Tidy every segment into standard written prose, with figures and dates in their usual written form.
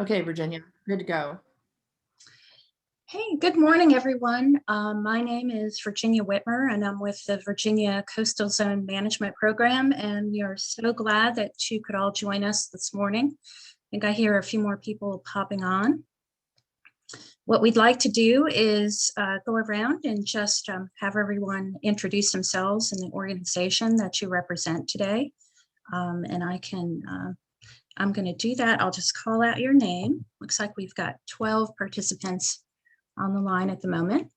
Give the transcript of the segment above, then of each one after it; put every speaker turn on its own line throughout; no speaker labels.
Okay, Virginia, good to go.
Hey, good morning, everyone. My name is Virginia Whitmer, and I'm with the Virginia Coastal Zone Management Program, and we are so glad that you could all join us this morning. I think I hear a few more people popping on. What we'd like to do is go around and just have everyone introduce themselves and the organization that you represent today. And I'm going to do that. I'll just call out your name. Looks like we've got 12 participants on the line at the moment.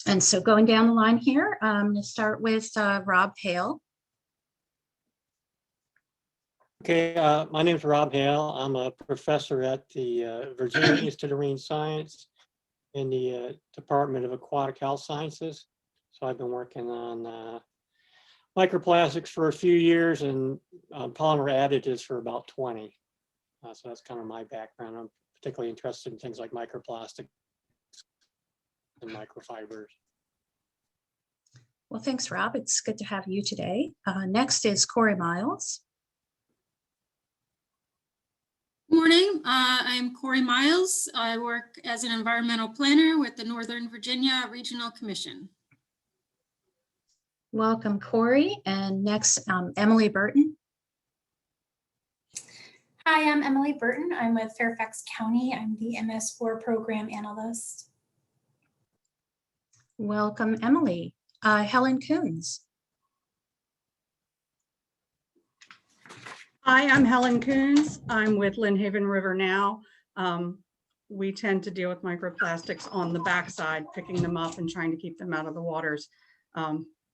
And so going down the line here, I'm going to start with Rob Hale.
Okay, my name is Rob Hale. I'm a professor at the Virginia Institute of Marine Science in the Department of Aquatic Health Sciences. So I've been working on microplastics for a few years and polymer additives for about 20. So that's kind of my background. I'm particularly interested in things like microplastics and microfibers.
Well, thanks, Rob. It's good to have you today. Next is Corey Miles.
Good morning, I'm Corey Miles. I work as an environmental planner with the Northern Virginia Regional Commission.
Welcome, Corey. And next, Emily Burton.
Hi, I'm Emily Burton. I'm with Fairfax County. I'm the MS4 program analyst.
Welcome, Emily. Helen Coons.
Hi, I'm Helen Coons. I'm with Lynn Haven River Now. We tend to deal with microplastics on the backside, picking them up and trying to keep them out of the waters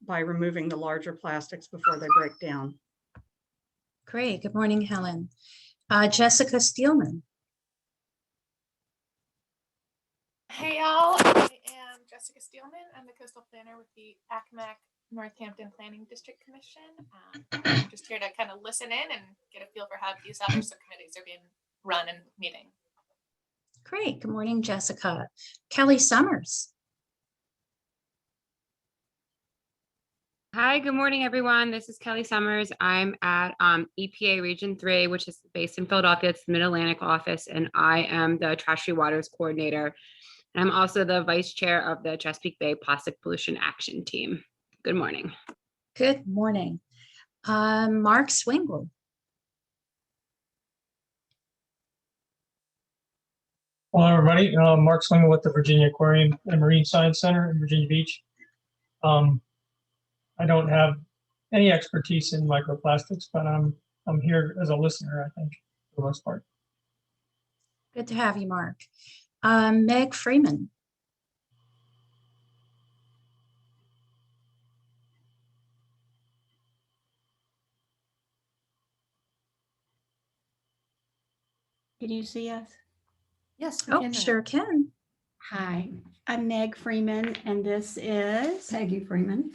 by removing the larger plastics before they break down.
Great. Good morning, Helen. Jessica Steelman.
Hey y'all, I am Jessica Steelman. I'm the coastal planner with the Accomack Northampton Planning District Commission. I'm just here to kind of listen in and get a feel for how these other subcommittees are being run and meeting.
Great. Good morning, Jessica. Kelly Summers.
Hi, good morning, everyone. This is Kelly Summers. I'm at EPA Region 3, which is based in Philadelphia. It's the Mid-Atlantic office, and I am the Trash Free Waters Coordinator. And I'm also the Vice Chair of the Chesapeake Bay Plastic Pollution Action Team. Good morning.
Good morning. Mark Swingle.
Hello, everybody. Mark Swingle with the Virginia Aquarium and Marine Science Center in Virginia Beach. I don't have any expertise in microplastics, but I'm here as a listener, I think, for the most part.
Good to have you, Mark. Meg Freeman.
Can you see us?
Yes,
Oh, sure can.
Hi, I'm Meg Freeman, and this is
Peggy Freeman.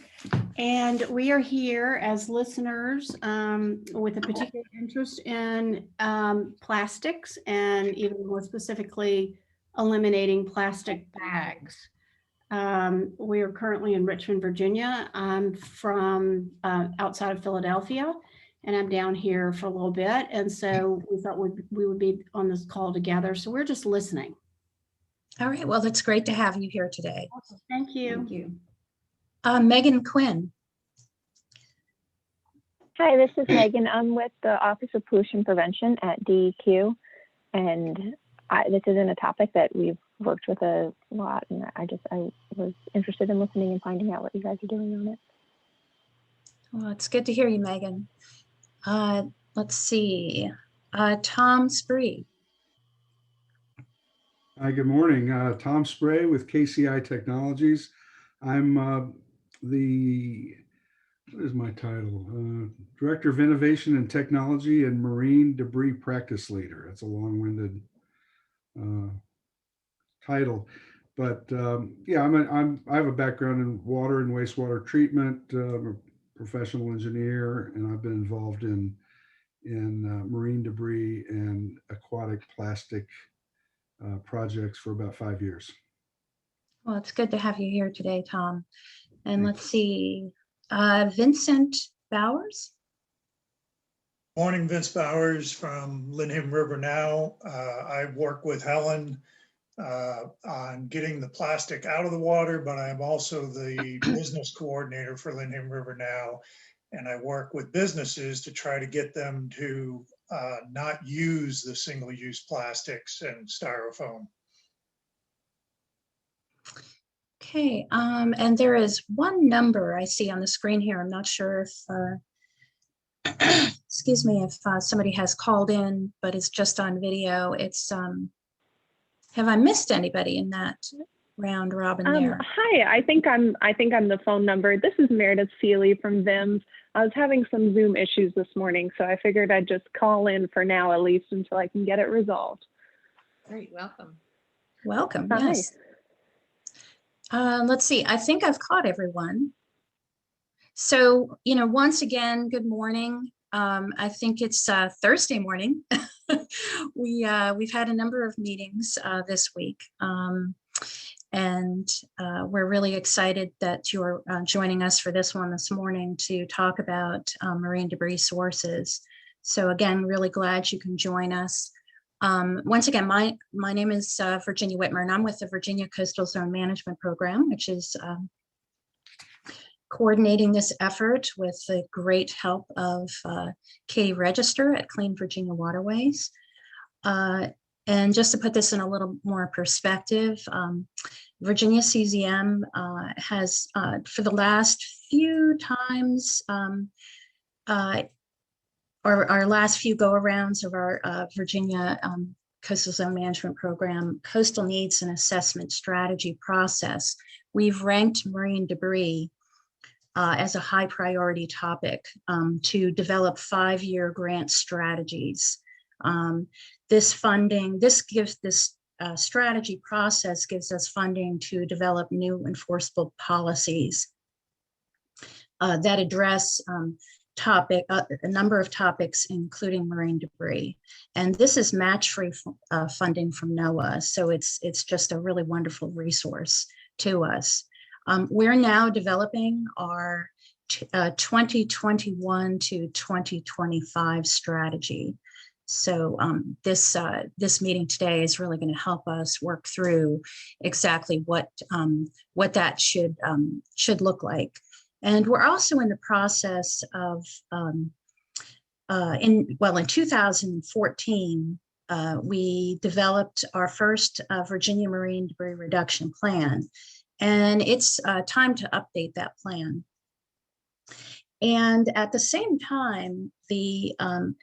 And we are here as listeners with a particular interest in plastics and even more specifically eliminating plastic bags. We are currently in Richmond, Virginia. I'm from outside of Philadelphia, and I'm down here for a little bit. And so we thought we would be on this call together. So we're just listening.
All right. Well, it's great to have you here today.
Awesome. Thank you.
Thank you.
Megan Quinn.
Hi, this is Megan. I'm with the Office of Pollution Prevention at DEQ, and this isn't a topic that we've worked with a lot, and I was interested in listening and finding out what you guys are doing on it.
Well, it's good to hear you, Megan. Let's see. Tom Spree.
Hi, good morning. Tom Spray with KCI Technologies. I'm what is my title? Director of Innovation and Technology and Marine Debris Practice Leader. That's a long-winded title, but yeah, I have a background in water and wastewater treatment. I'm a professional engineer, and I've been involved in marine debris and aquatic plastic projects for about 5 years.
Well, it's good to have you here today, Tom. And let's see, Vincent Bowers.
Morning, Vince Bowers from Lynnhaven River Now. I work with Helen on getting the plastic out of the water, but I'm also the business coordinator for Lynnhaven River Now. And I work with businesses to try to get them to not use the single-use plastics and styrofoam.
Okay, and there is one number I see on the screen here. I'm not sure if, excuse me, if somebody has called in, but it's just on video. It's, have I missed anybody in that round robin there?
Hi, I think I'm the phone number. This is Meredith Seeley from VIMS. I was having some Zoom issues this morning, so I figured I'd just call in for now, at least until I can get it resolved.
Great, welcome.
Welcome,
Hi.
yes. Let's see, I think I've caught everyone. So, once again, good morning. I think it's Thursday morning. We've had a number of meetings this week. And we're really excited that you're joining us for this one this morning to talk about marine debris sources. So again, really glad you can join us. Once again, my name is Virginia Whitmer, and I'm with the Virginia Coastal Zone Management Program, which is coordinating this effort with the great help of Katie Register at Clean Virginia Waterways. And just to put this in a little more perspective, Virginia CZM has, for the last few times, our last few go-arounds of our Virginia Coastal Zone Management Program Coastal Needs and Assessment Strategy process, we've ranked marine debris as a high priority topic to develop 5-year grant strategies. This strategy process gives us funding to develop new enforceable policies that address a number of topics, including marine debris. And this is match-free funding from NOAA, so it's just a really wonderful resource to us. We're now developing our 2021 to 2025 strategy. So this meeting today is really going to help us work through exactly what that should look like. And we're also in the process of, in 2014, we developed our first Virginia Marine Debris Reduction Plan, and it's time to update that plan. And at the same time, NOAA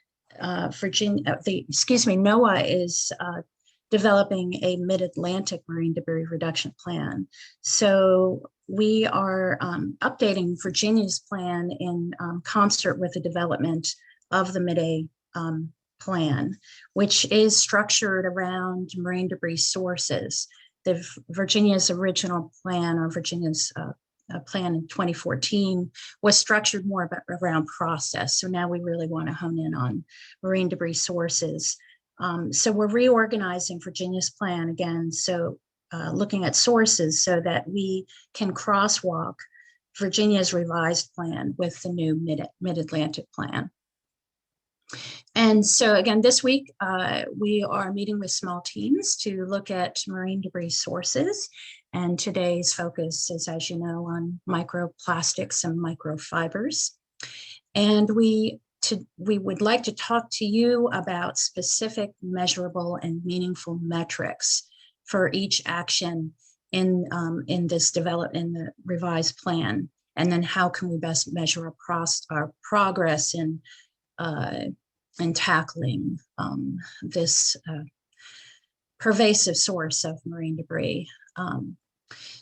is developing a mid-Atlantic marine debris reduction plan. So we are updating Virginia's plan in concert with the development of the Mid-A plan, which is structured around marine debris sources. Virginia's original plan, or Virginia's plan in 2014, was structured more around process. So now we really want to hone in on marine debris sources. So we're reorganizing Virginia's plan again. So looking at sources so that we can crosswalk Virginia's revised plan with the new Mid-Atlantic plan. And so again, this week, we are meeting with small teams to look at marine debris sources. And today's focus is, as you know, on microplastics and microfibers. And we would like to talk to you about specific, measurable, and meaningful metrics for each action in the revised plan. And then how can we best measure our progress in tackling this pervasive source of marine debris.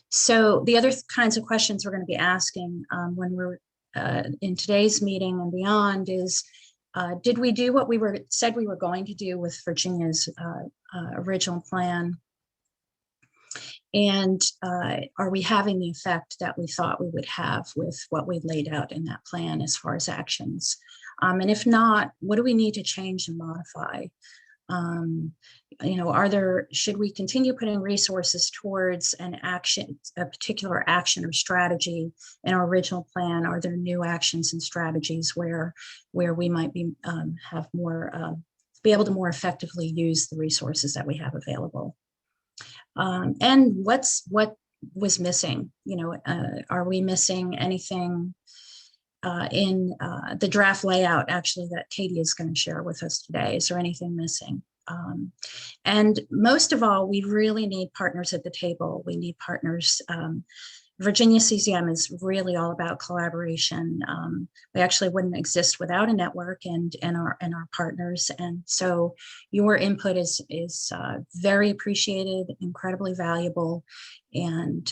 So the other kinds of questions we're going to be asking when we're in today's meeting and beyond is, did we do what we said we were going to do with Virginia's original plan? And are we having the effect that we thought we would have with what we laid out in that plan as far as actions? And if not, what do we need to change and modify? Should we continue putting resources towards a particular action or strategy in our original plan? Are there new actions and strategies where we might be able to more effectively use the resources that we have available? And what was missing? Are we missing anything in the draft layout actually that Katie is going to share with us today? Is there anything missing? And most of all, we really need partners at the table. We need partners. Virginia CCM is really all about collaboration. We actually wouldn't exist without a network and our partners. And so your input is very appreciated, incredibly valuable, and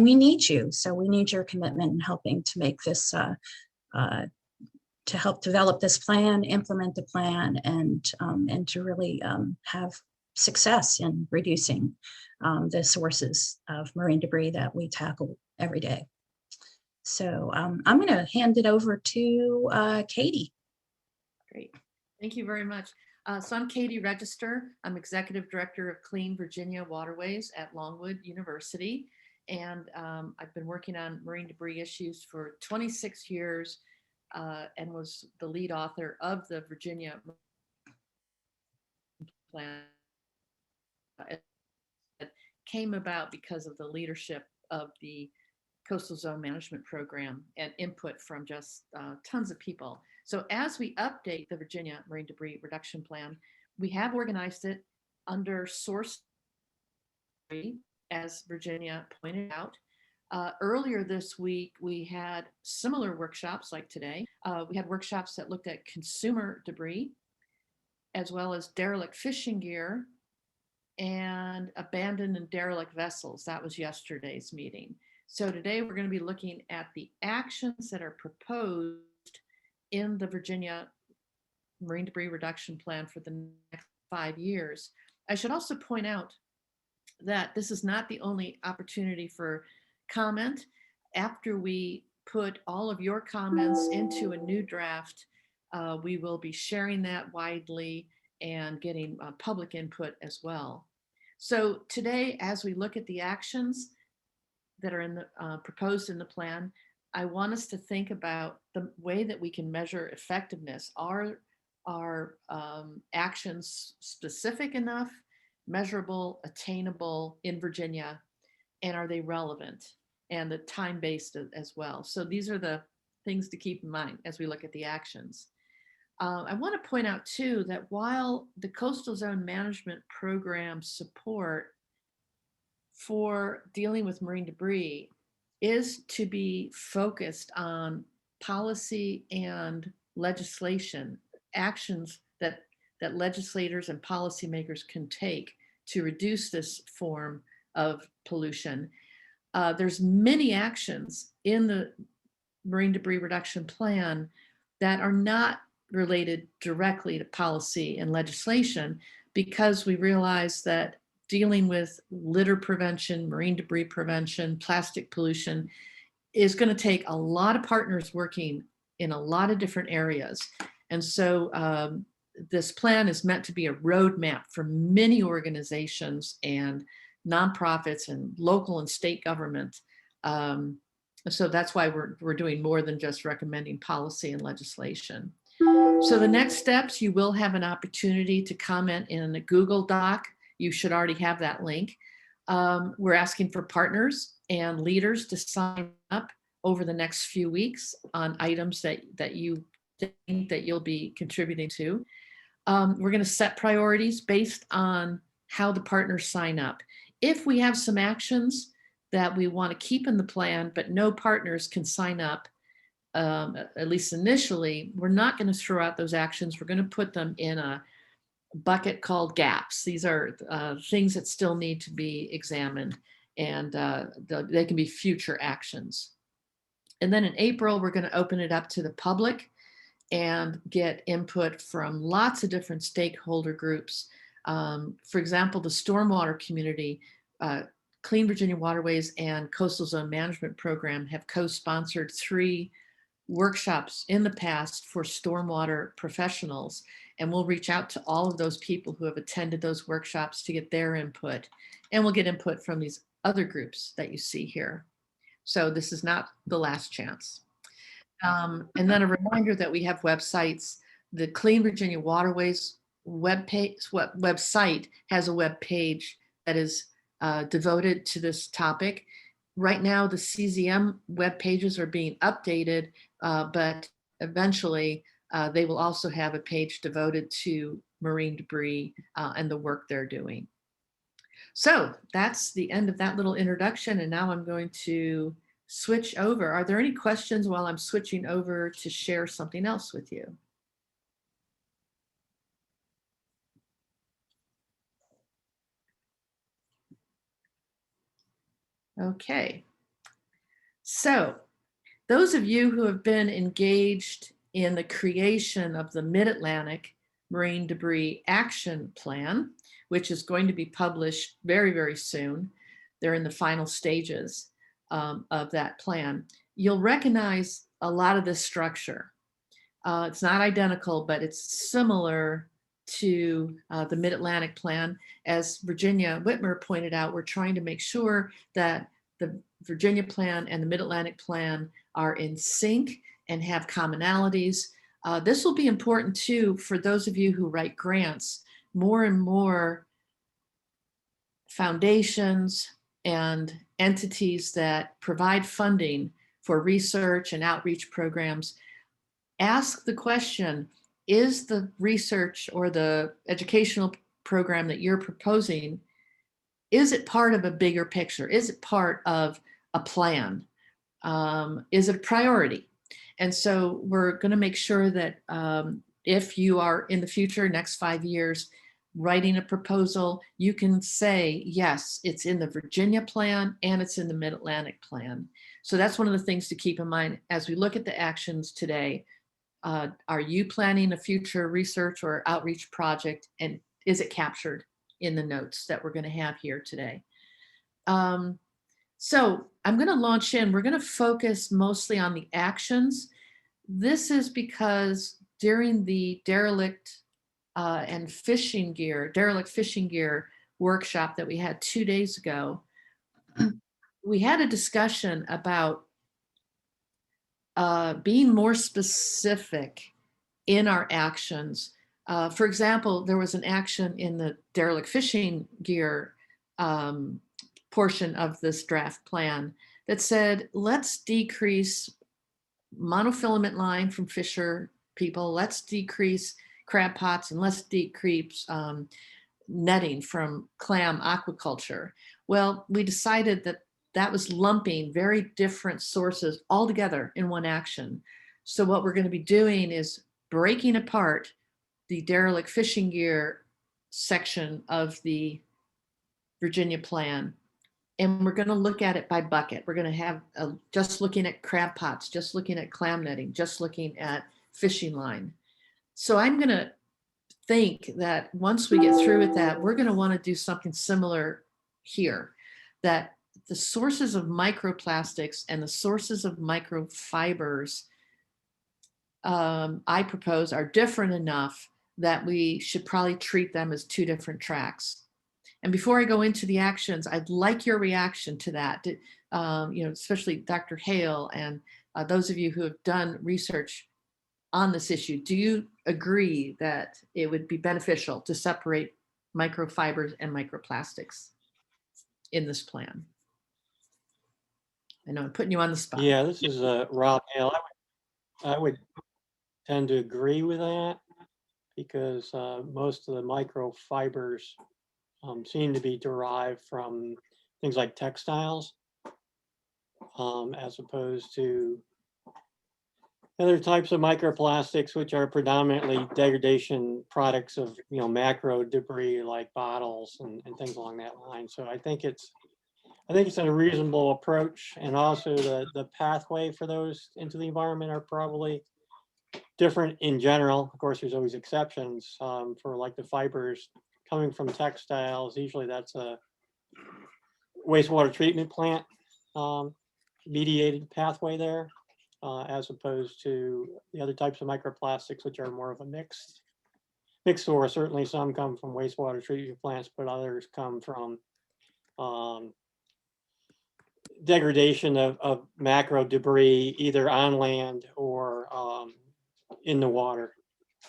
we need you. So we need your commitment in helping to make this to help develop this plan, implement the plan, and to really have success in reducing the sources of marine debris that we tackle every day. So I'm going to hand it over to Katie.
Great. Thank you very much. So I'm Katie Register. I'm Executive Director of Clean Virginia Waterways at Longwood University. And I've been working on marine debris issues for 26 years. And was the lead author of the Virginia plan. It came about because of the leadership of the Coastal Zone Management Program and input from just tons of people. So as we update the Virginia Marine Debris Reduction Plan, we have organized it under source, as Virginia pointed out. Earlier this week, we had similar workshops like today. We had workshops that looked at consumer debris, as well as derelict fishing gear and abandoned and derelict vessels. That was yesterday's meeting. So today we're going to be looking at the actions that are proposed in the Virginia Marine Debris Reduction Plan for the next 5 years. I should also point out that this is not the only opportunity for comment. After we put all of your comments into a new draft, we will be sharing that widely and getting public input as well. So today, as we look at the actions that are in the proposed in the plan, I want us to think about the way that we can measure effectiveness. Are our actions specific enough, measurable, attainable in Virginia, and are they relevant and the time-based as well? So these are the things to keep in mind as we look at the actions. I want to point out too that while the Coastal Zone Management Program support for dealing with marine debris is to be focused on policy and legislation, actions that legislators and policymakers can take to reduce this form of pollution. There's many actions in the Marine Debris Reduction Plan that are not related directly to policy and legislation, because we realize that dealing with litter prevention, marine debris prevention, plastic pollution is going to take a lot of partners working in a lot of different areas. And so this plan is meant to be a roadmap for many organizations and nonprofits and local and state government. So that's why we're doing more than just recommending policy and legislation. So the next steps, you will have an opportunity to comment in a Google Doc. You should already have that link. We're asking for partners and leaders to sign up over the next few weeks on items that you think that you'll be contributing to. We're going to set priorities based on how the partners sign up. If we have some actions that we want to keep in the plan, but no partners can sign up, at least initially, we're not going to throw out those actions. We're going to put them in a bucket called gaps. These are things that still need to be examined, and they can be future actions. And then in April, we're going to open it up to the public and get input from lots of different stakeholder groups. For example, the stormwater community, Clean Virginia Waterways and Coastal Zone Management Program have co-sponsored 3 workshops in the past for stormwater professionals. And we'll reach out to all of those people who have attended those workshops to get their input. And we'll get input from these other groups that you see here. So this is not the last chance. And then a reminder that we have websites. The Clean Virginia Waterways website has a web page that is devoted to this topic. Right now, the CZM web pages are being updated, but eventually they will also have a page devoted to marine debris and the work they're doing. So that's the end of that little introduction. And now I'm going to switch over. Are there any questions while I'm switching over to share something else with you? Okay. So those of you who have been engaged in the creation of the Mid-Atlantic Marine Debris Action Plan, which is going to be published very, very soon. They're in the final stages of that plan. You'll recognize a lot of this structure. It's not identical, but it's similar to the Mid-Atlantic Plan. As Virginia Whitmer pointed out, we're trying to make sure that the Virginia Plan and the Mid-Atlantic Plan are in sync and have commonalities. This will be important too for those of you who write grants. More and more foundations and entities that provide funding for research and outreach programs ask the question, is the research or the educational program that you're proposing, is it part of a bigger picture? Is it part of a plan? Is it a priority? And so we're going to make sure that if you are in the future, next 5 years, writing a proposal, you can say, yes, it's in the Virginia plan and it's in the Mid-Atlantic plan. So that's one of the things to keep in mind as we look at the actions today. Are you planning a future research or outreach project, and is it captured in the notes that we're going to have here today? So I'm going to launch in. We're going to focus mostly on the actions. This is because during the derelict fishing gear workshop that we had 2 days ago, we had a discussion about being more specific in our actions. For example, there was an action in the derelict fishing gear portion of this draft plan that said, let's decrease monofilament line from fisher people, let's decrease crab pots, and let's decrease netting from clam aquaculture. Well, we decided that that was lumping very different sources all together in one action. So what we're going to be doing is breaking apart the derelict fishing gear section of the Virginia plan. And we're going to look at it by bucket. We're going to have just looking at crab pots, just looking at clam netting, just looking at fishing line. So I'm going to think that once we get through with that, we're going to want to do something similar here, that the sources of microplastics and the sources of microfibers I propose are different enough that we should probably treat them as two different tracks. And before I go into the actions, I'd like your reaction to that, especially Dr. Hale and those of you who have done research on this issue. Do you agree that it would be beneficial to separate microfibers and microplastics in this plan? I know I'm putting you on the spot.
Yeah, this is Rob Hale. I would tend to agree with that because most of the microfibers seem to be derived from things like textiles, as opposed to other types of microplastics, which are predominantly degradation products of macro debris like bottles and things along that line. So I think it's a reasonable approach, and also the pathway for those into the environment are probably different in general. Of course, there's always exceptions for like the fibers coming from textiles. Usually that's a wastewater treatment plant mediated pathway there, as opposed to the other types of microplastics, which are more of a mixed big source. Certainly some come from wastewater treatment plants, but others come from degradation of macro debris, either on land or in the water.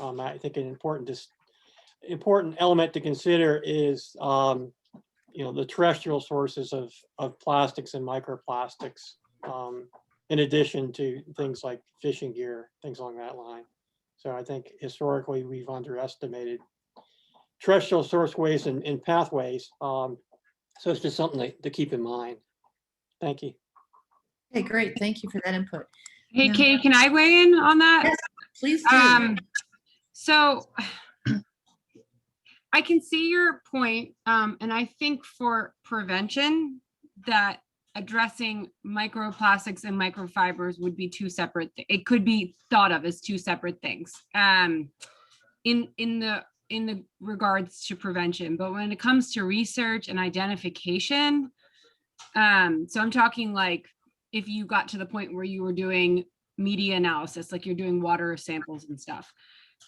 I think an important element to consider is the terrestrial sources of plastics and microplastics, in addition to things like fishing gear, things along that line. So I think historically we've underestimated terrestrial source waste and pathways. So it's just something to keep in mind. Thank you.
Okay, great. Thank you for that input.
Hey,
Yeah.
Katie, can I weigh in on that?
Yes, please do.
So I can see your point, and I think for prevention that addressing microplastics and microfibers would be two separate. It could be thought of as two separate things in the regards to prevention. But when it comes to research and identification, so I'm talking like if you got to the point where you were doing media analysis, like you're doing water samples and stuff,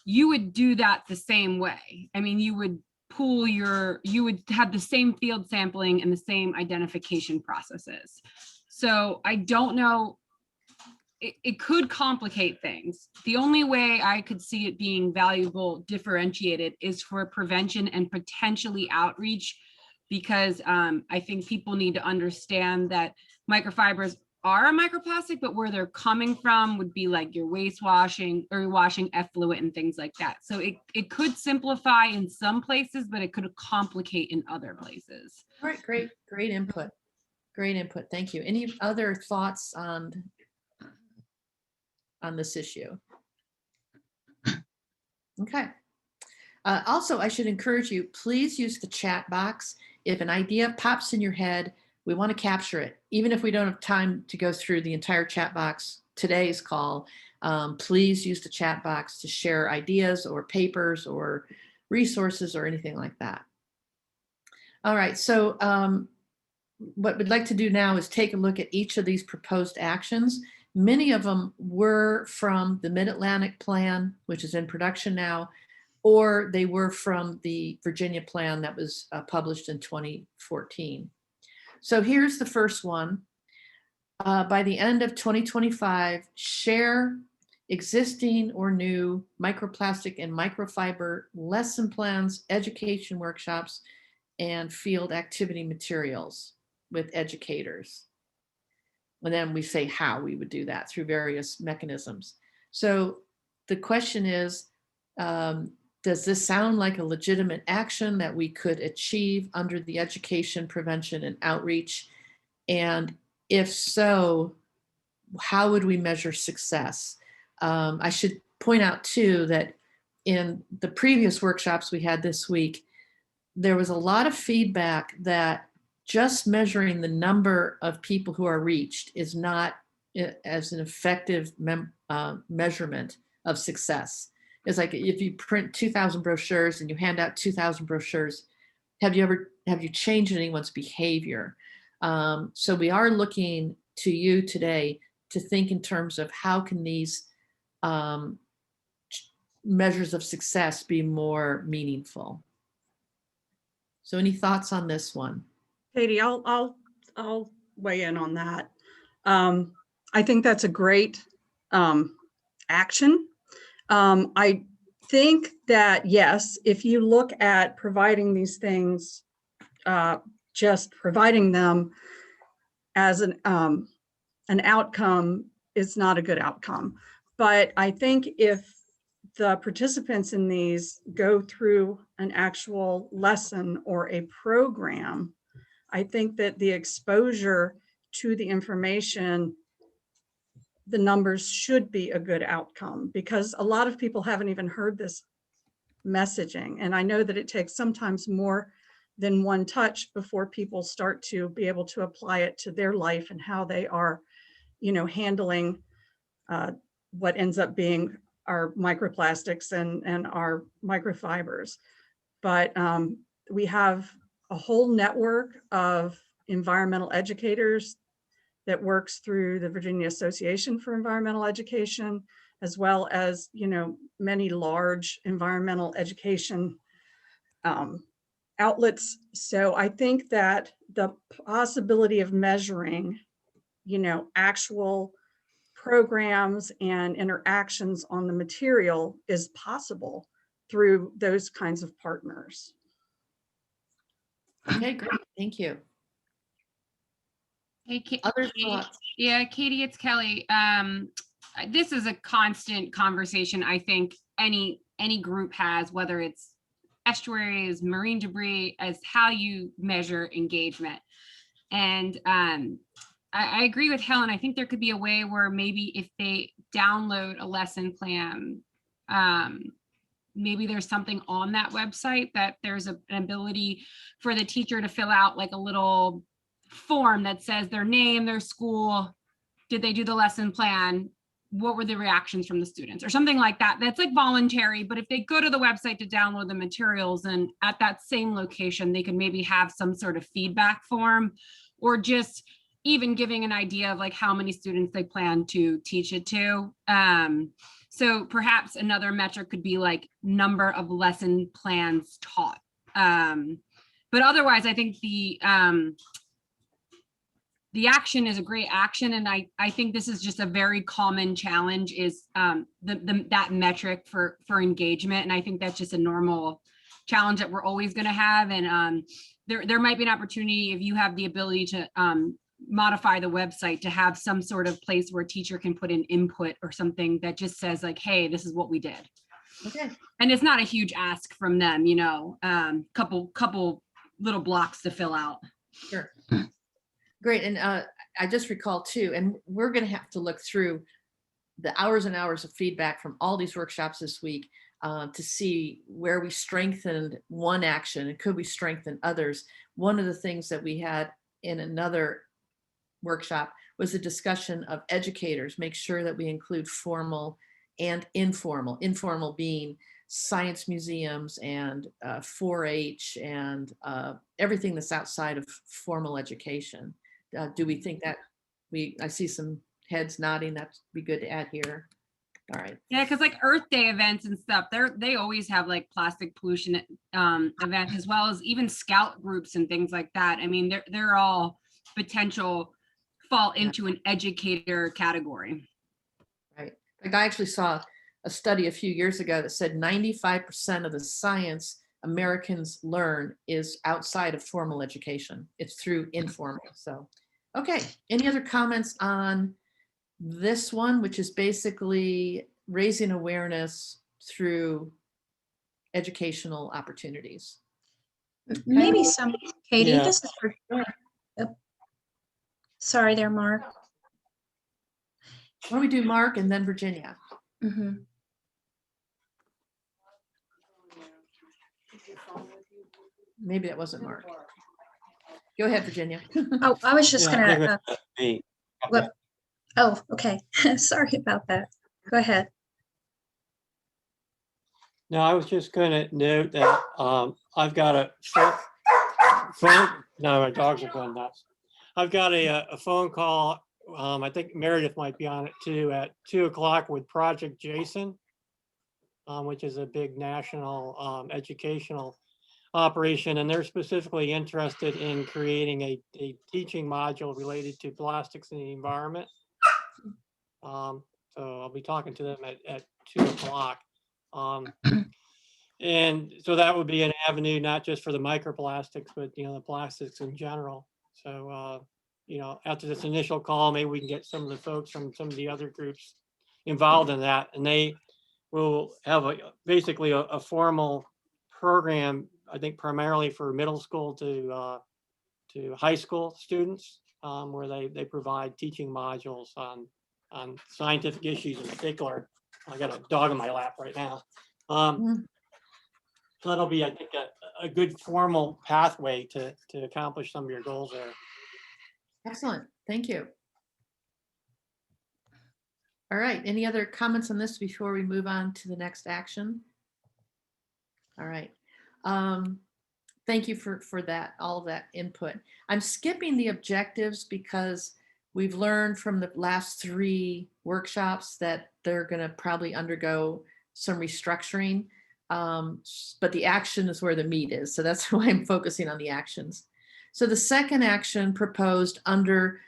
you would do that the same way. I mean, you would you would have the same field sampling and the same identification processes. So I don't know, it could complicate things. The only way I could see it being valuable, differentiated, is for prevention and potentially outreach, because I think people need to understand that microfibers are a microplastic, but where they're coming from would be like your waste washing or washing effluent and things like that. So it could simplify in some places, but it could complicate in other places.
All right, great input. Great input. Thank you. Any other thoughts on this issue? Okay. Also, I should encourage you, please use the chat box. If an idea pops in your head, we want to capture it. Even if we don't have time to go through the entire chat box today's call, please use the chat box to share ideas or papers or resources or anything like that. All right, so what we'd like to do now is take a look at each of these proposed actions. Many of them were from the Mid-Atlantic Plan, which is in production now, or they were from the Virginia Plan that was published in 2014. So here's the first one. By the end of 2025, share existing or new microplastic and microfiber lesson plans, education workshops, and field activity materials with educators. And then we say how we would do that through various mechanisms. So the question is, does this sound like a legitimate action that we could achieve under the education, prevention, and outreach? And if so, how would we measure success? I should point out too that in the previous workshops we had this week, there was a lot of feedback that just measuring the number of people who are reached is not as an effective measurement of success. It's like if you print 2,000 brochures and you hand out 2,000 brochures, have you changed anyone's behavior? So we are looking to you today to think in terms of how can these measures of success be more meaningful. So any thoughts on this one?
Katie, I'll weigh in on that. I think that's a great action. I think that, yes, if you look at providing these things, just providing them as an outcome is not a good outcome. But I think if the participants in these go through an actual lesson or a program, I think that the exposure to the information, the numbers should be a good outcome, because a lot of people haven't even heard this messaging. And I know that it takes sometimes more than one touch before people start to be able to apply it to their life and how they are, handling what ends up being our microplastics and our microfibers. But we have a whole network of environmental educators that works through the Virginia Association for Environmental Education, as well as, many large environmental education outlets. So I think that the possibility of measuring, actual programs and interactions on the material is possible through those kinds of partners.
Okay, great. Thank you.
Hey,
Other
Katie,
thoughts?
yeah, Katie, it's Kelly. This is a constant conversation. I think any group has, whether it's estuaries, marine debris, as how you measure engagement. And I agree with Helen. I think there could be a way where maybe if they download a lesson plan, maybe there's something on that website that there's an ability for the teacher to fill out like a little form that says their name, their school, did they do the lesson plan, what were the reactions from the students, or something like that. That's like voluntary, but if they go to the website to download the materials, and at that same location, they could maybe have some sort of feedback form, or just even giving an idea of like how many students they plan to teach it to. So perhaps another metric could be like number of lesson plans taught. But otherwise, I think the action is a great action. And I think this is just a very common challenge is that metric for engagement. And I think that's just a normal challenge that we're always going to have. And there might be an opportunity if you have the ability to modify the website to have some sort of place where a teacher can put in input or something that just says like, hey, this is what we did.
Okay.
And it's not a huge ask from them, couple little blocks to fill out.
Sure. Great. And I just recall too, and we're going to have to look through the hours and hours of feedback from all these workshops this week to see where we strengthened one action and could we strengthen others. One of the things that we had in another workshop was a discussion of educators, make sure that we include formal and informal, informal being science museums and 4-H and everything that's outside of formal education. Do we think that I see some heads nodding, that'd be good to add here. All right.
Yeah, because like Earth Day events and stuff, they always have like plastic pollution events, as well as even scout groups and things like that. I mean, they're all potential fall into an educator category.
Right. Like I actually saw a study a few years ago that said 95% of the science Americans learn is outside of formal education. It's through informal. So, okay. Any other comments on this one, which is basically raising awareness through educational opportunities?
Maybe some, Katie,
Yeah.
this is for, sorry there, Mark.
Why don't we do Mark and then Virginia?
Mhm.
Maybe that wasn't Mark. Go ahead, Virginia.
Oh, I was just
Yeah, I think
gonna,
that's me.
what? Oh, okay. Sorry about that. Go ahead.
No, I was just going to note that I've got a phone. No, my dogs are going nuts. I've got a phone call. I think Meredith might be on it too at 2:00 with Project Jason, which is a big national educational operation, and they're specifically interested in creating a teaching module related to plastics in the environment. So I'll be talking to them at 2:00. And so that would be an avenue, not just for the microplastics, but, the plastics in general. So, after this initial call, maybe we can get some of the folks from some of the other groups involved in that, and they will have basically a formal program, I think primarily for middle school to high school students, where they provide teaching modules on scientific issues in particular. I got a dog in my lap right now. So that'll be, I think, a good formal pathway to accomplish some of your goals there.
Excellent. Thank you. All right. Any other comments on this before we move on to the next action? All right. Thank you for that, all of that input. I'm skipping the objectives because We've learned from the last 3 workshops that they're going to probably undergo some restructuring, but the action is where the meat is. So that's why I'm focusing on the actions. So the second action proposed under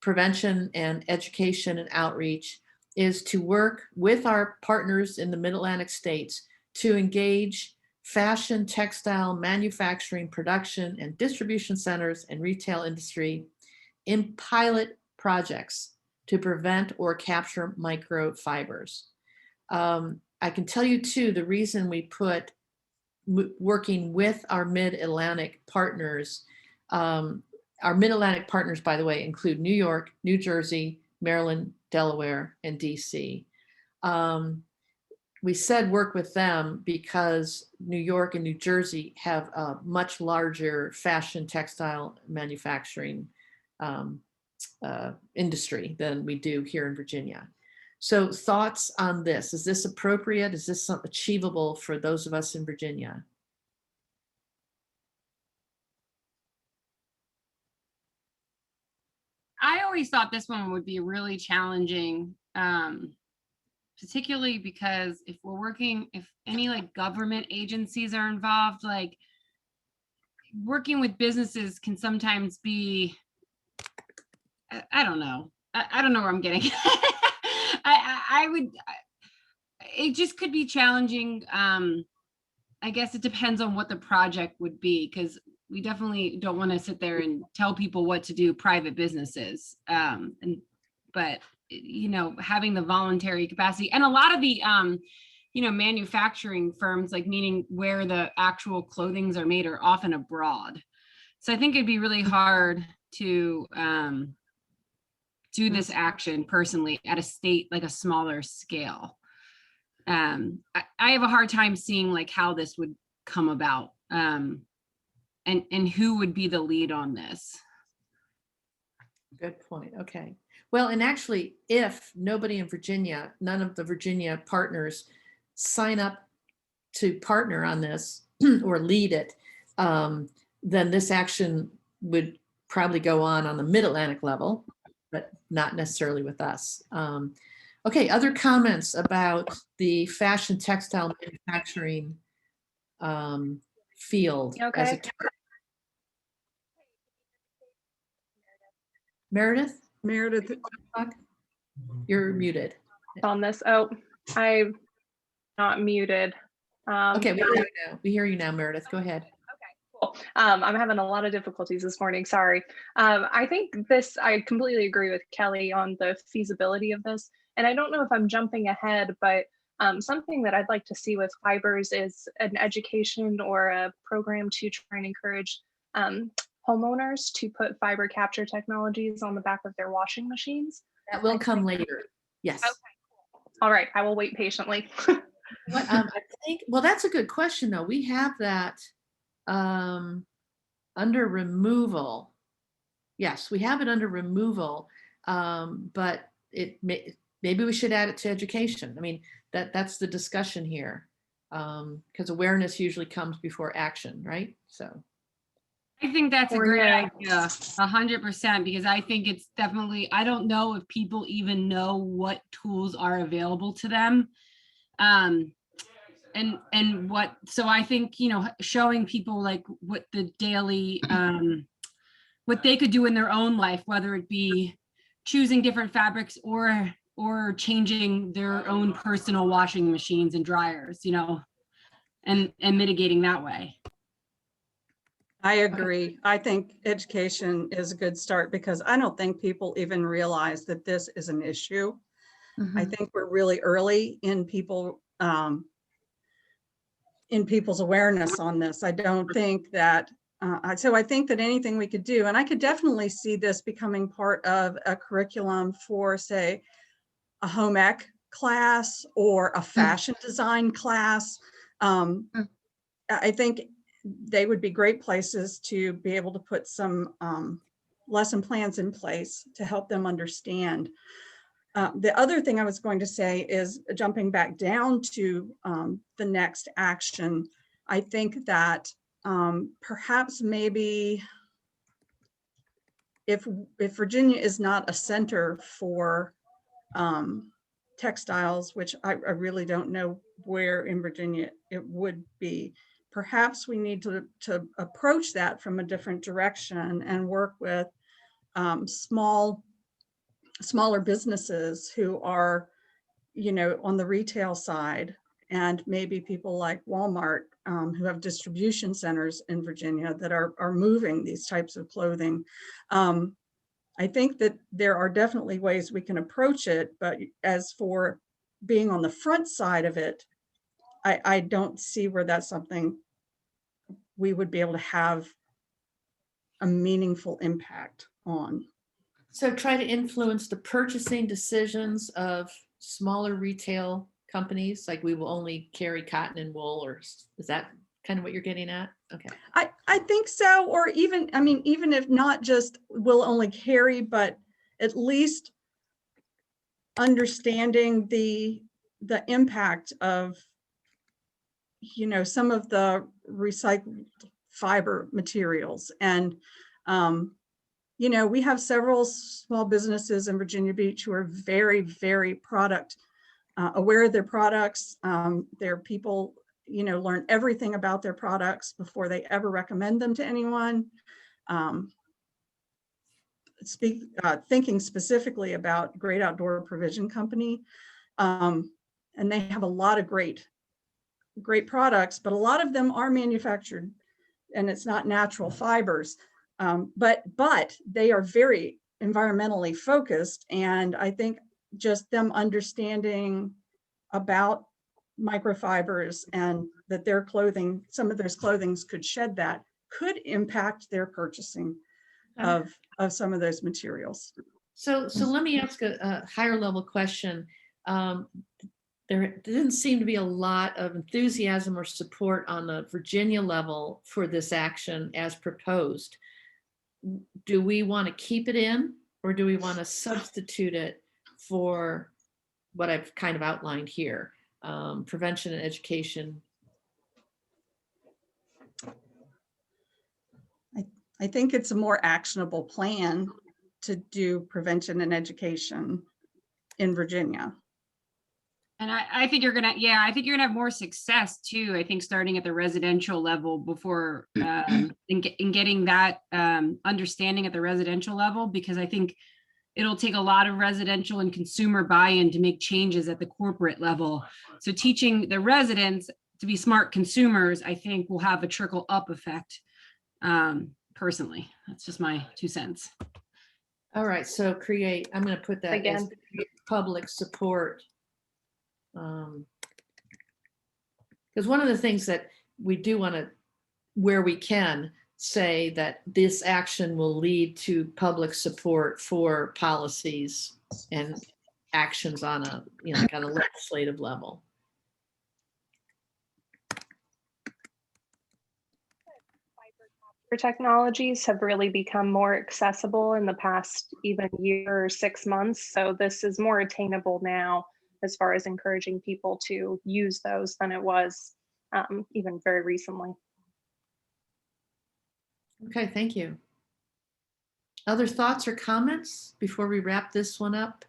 prevention and education and outreach is to work with our partners in the Mid-Atlantic states to engage fashion, textile, manufacturing, production, and distribution centers and retail industry in pilot projects to prevent or capture microfibers. I can tell you too, the reason we put working with our Mid-Atlantic partners, our Mid-Atlantic partners, by the way, include New York, New Jersey, Maryland, Delaware, and DC. We said work with them because New York and New Jersey have a much larger fashion textile manufacturing industry than we do here in Virginia. So thoughts on this? Is this appropriate? Is this achievable for those of us in Virginia?
I always thought this one would be really challenging, particularly because if we're working, if any like government agencies are involved, like working with businesses can sometimes be, I don't know. I don't know where I'm getting. It just could be challenging. I guess it depends on what the project would be, because we definitely don't want to sit there and tell people what to do, private businesses. But you know, having the voluntary capacity, and a lot of the you know, manufacturing firms, like meaning where the actual clothings are made, are often abroad. So I think it'd be really hard to do this action personally at a state, like a smaller scale. I have a hard time seeing like how this would come about, and who would be the lead on this.
Good point. Okay. Well, and actually, if nobody in Virginia, none of the Virginia partners sign up to partner on this or lead it, then this action would probably go on the Mid-Atlantic level, but not necessarily with us. Okay, other comments about the fashion textile manufacturing field as a target? Meredith?
Meredith,
You're muted.
On this. Oh, I'm not muted.
Okay, we hear you now. We hear you now, Meredith. Go ahead.
Cool. I'm having a lot of difficulties this morning. Sorry. I think this, I completely agree with Kelly on the feasibility of this. And I don't know if I'm jumping ahead, but something that I'd like to see with fibers is an education or a program to try and encourage homeowners to put fiber capture technologies on the back of their washing machines.
That will come later. Yes.
Okay, cool. All right, I will wait patiently.
I think, well, that's a good question though. We have that under removal. Yes, we have it under removal, but maybe we should add it to education. I mean, that's the discussion here, because awareness usually comes before action, right? So
I think that's a great idea, 100%, because I think it's definitely, I don't know if people even know what tools are available to them. And what, so I think, you know, showing people like what the daily, what they could do in their own life, whether it be choosing different fabrics or changing their own personal washing machines and dryers, you know, and mitigating that way.
I agree. I think education is a good start, because I don't think people even realize that this is an issue. I think we're really early in people's awareness on this. I don't think that, so I think that anything we could do, and I could definitely see this becoming part of a curriculum for, say, a home ec class or a fashion design class. I think they would be great places to be able to put some lesson plans in place to help them understand. The other thing I was going to say is, jumping back down to the next action, I think that perhaps maybe if Virginia is not a center for textiles, which I really don't know where in Virginia it would be, perhaps we need to approach that from a different direction and work with smaller businesses who are, you know, on the retail side, and maybe people like Walmart who have distribution centers in Virginia that are moving these types of clothing. I think that there are definitely ways we can approach it, but as for being on the front side of it, I don't see where that's something we would be able to have a meaningful impact on.
So try to influence the purchasing decisions of smaller retail companies, like we will only carry cotton and wool, or is that kind of what you're getting at? Okay.
I think so, or even, I mean, even if not just will only carry, but at least understanding the impact of, you know, some of the recycled fiber materials. And, you know, we have several small businesses in Virginia Beach who are very, very product aware of their products. Their people, you know, learn everything about their products before they ever recommend them to anyone. Thinking specifically about Great Outdoor Provision Company. And they have a lot of great products, but a lot of them are manufactured and it's not natural fibers. But they are very environmentally focused. And I think just them understanding about microfibers and that their clothing, some of their clothings could shed that, could impact their purchasing of some of those materials.
So let me ask a higher level question. There didn't seem to be a lot of enthusiasm or support on the Virginia level for this action as proposed. Do we want to keep it in, or do we want to substitute it for what I've kind of outlined here, prevention and education?
I think it's a more actionable plan to do prevention and education in Virginia.
And I think you're gonna, I think you're gonna have more success too. I think starting at the residential level before in getting that understanding at the residential level, because I think it'll take a lot of residential and consumer buy-in to make changes at the corporate level. So teaching the residents to be smart consumers, I think will have a trickle up effect. Personally, that's just my 2 cents.
All right, so I'm going to put that
Again,
as public support. Because one of the things that we do want to, where we can, say that this action will lead to public support for policies and actions on a, you know, like on a legislative level.
technologies have really become more accessible in the past even year or 6 months. So this is more attainable now as far as encouraging people to use those than it was even very recently.
Okay, thank you. Other thoughts or comments before we wrap this one up?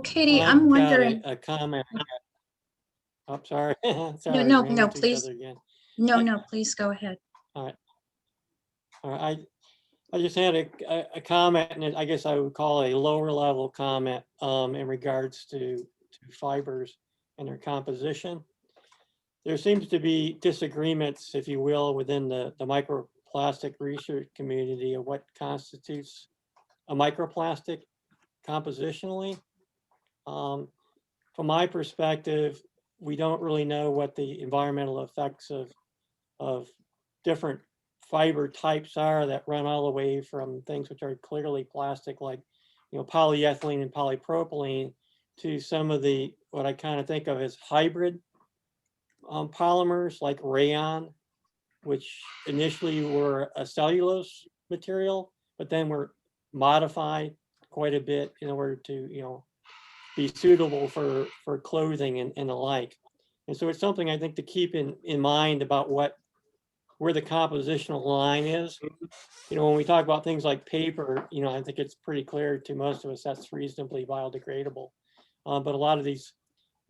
Katie, I'm wondering.
A comment. Oh, sorry.
No, no, please. No, please go ahead.
All right. All right. I just had a comment, and I guess I would call a lower level comment in regards to fibers and their composition. There seems to be disagreements, if you will, within the microplastic research community of what constitutes a microplastic compositionally. From my perspective, we don't really know what the environmental effects of different fiber types are that run all the way from things which are clearly plastic, like, you know, polyethylene and polypropylene, to some of the, what I kind of think of as hybrid polymers like rayon, which initially were a cellulose material, but then were modified quite a bit in order to, you know, be suitable for clothing and the like. And so it's something I think to keep in mind about what where the compositional line is. You know, when we talk about things like paper, you know, I think it's pretty clear to most of us that's reasonably biodegradable. But a lot of these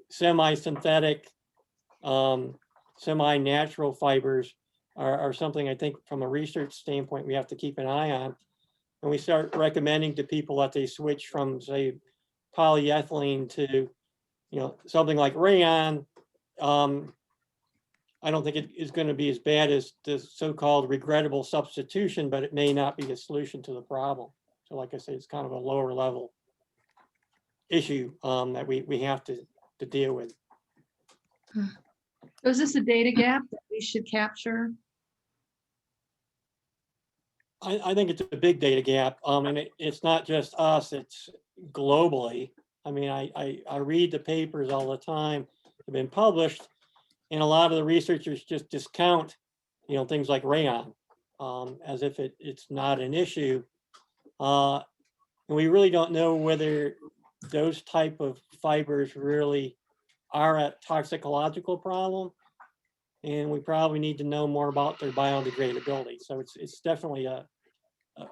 semi-synthetic, semi-natural fibers are something I think from a research standpoint we have to keep an eye on. And we start recommending to people that they switch from, say, polyethylene to, you know, something like rayon. I don't think it is going to be as bad as the so-called regrettable substitution, but it may not be a solution to the problem. So like I say, it's kind of a lower level issue that we have to deal with.
So is this a data gap that we should capture?
I think it's a big data gap. And it's not just us, it's globally. I mean, I read the papers all the time that have been published, and a lot of the researchers just discount, you know, things like rayon as if it's not an issue. And we really don't know whether those type of fibers really are a toxicological problem. And we probably need to know more about their biodegradability. So it's definitely a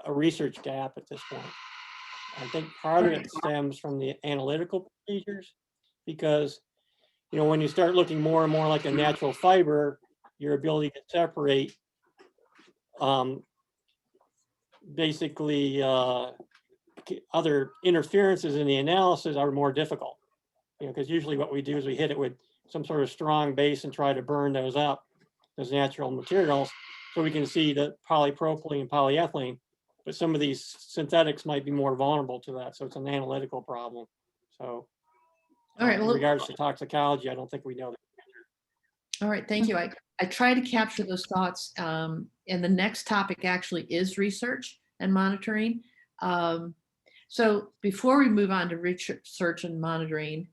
research gap at this point. I think part of it stems from the analytical procedures, because, you know, when you start looking more and more like a natural fiber, your ability to separate basically other interferences in the analysis are more difficult. You know, because usually what we do is we hit it with some sort of strong base and try to burn those up, those natural materials, so we can see the polypropylene and polyethylene. But some of these synthetics might be more vulnerable to that. So it's an analytical problem. So
All right,
in
well,
regards to toxicology, I don't think we know that.
all right, thank you. I try to capture those thoughts. And the next topic actually is research and monitoring. So before we move on to research and monitoring,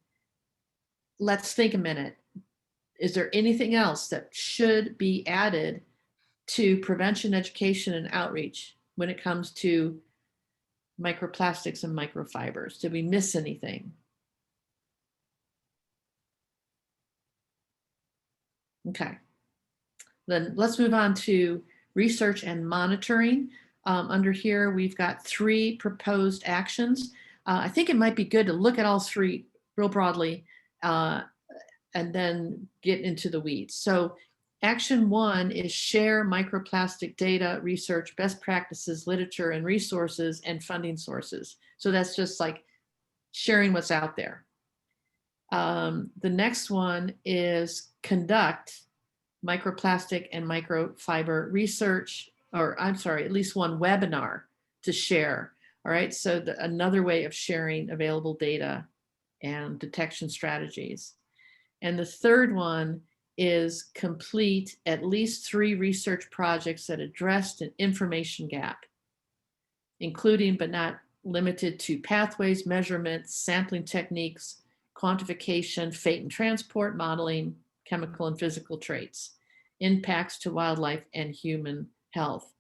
let's think a minute. Is there anything else that should be added to prevention, education, and outreach when it comes to microplastics and microfibers? Did we miss anything? Okay, then let's move on to research and monitoring. Under here, we've got 3 proposed actions. I think it might be good to look at all 3 real broadly and then get into the weeds. So action 1 is share microplastic data, research, best practices, literature, and resources, and funding sources. So that's just like sharing what's out there. The next one is conduct microplastic and microfiber research, or I'm sorry, at least one webinar to share. All right, so another way of sharing available data and detection strategies. And the third one is complete at least 3 research projects that addressed an information gap, including but not limited to pathways, measurements, sampling techniques, quantification, fate and transport modeling, chemical and physical traits, impacts to wildlife and human health.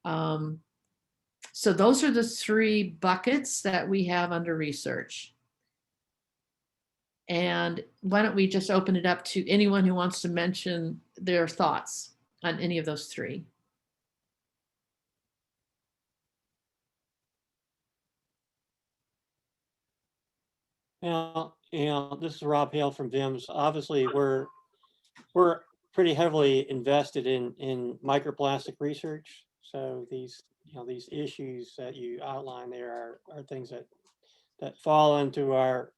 So those are the 3 buckets that we have under research. And why don't we just open it up to anyone who wants to mention their thoughts on any of those 3?
Now, you know, this is Rob Hale from VIMS. Obviously, we're pretty heavily invested in microplastic research. So these, you know, these issues that you outline there are things that fall into our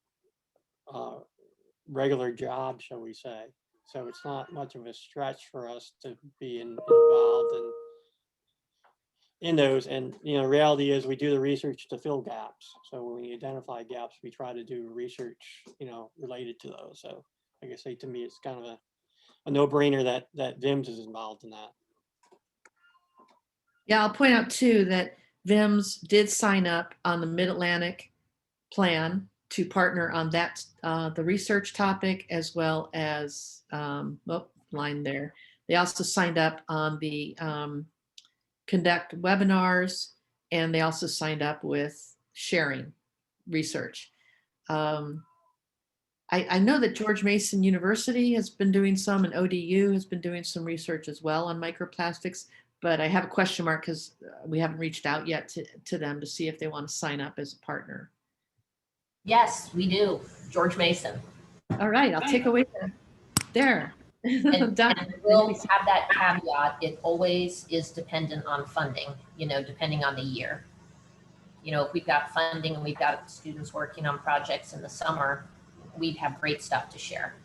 regular job, shall we say. So it's not much of a stretch for us to be involved in those. And, you know, reality is we do the research to fill gaps. So when we identify gaps, we try to do research, you know, related to those. So like I say, to me, it's kind of a no-brainer that VIMS is involved in that.
Yeah, I'll point out too that VIMS did sign up on the Mid-Atlantic plan to partner on that, the research topic, as well as, line there. They also signed up on the conduct webinars, and they also signed up with sharing research. I know that George Mason University has been doing some, and ODU has been doing some research as well on microplastics, but I have a question mark because we haven't reached out yet to them to see if they want to sign up as a partner.
Yes, we do. George Mason.
All right, I'll take away there.
And
Done.
we'll have that caveat. It always is dependent on funding, you know, depending on the year. You know, if we've got funding and we've got students working on projects in the summer, we'd have great stuff to share.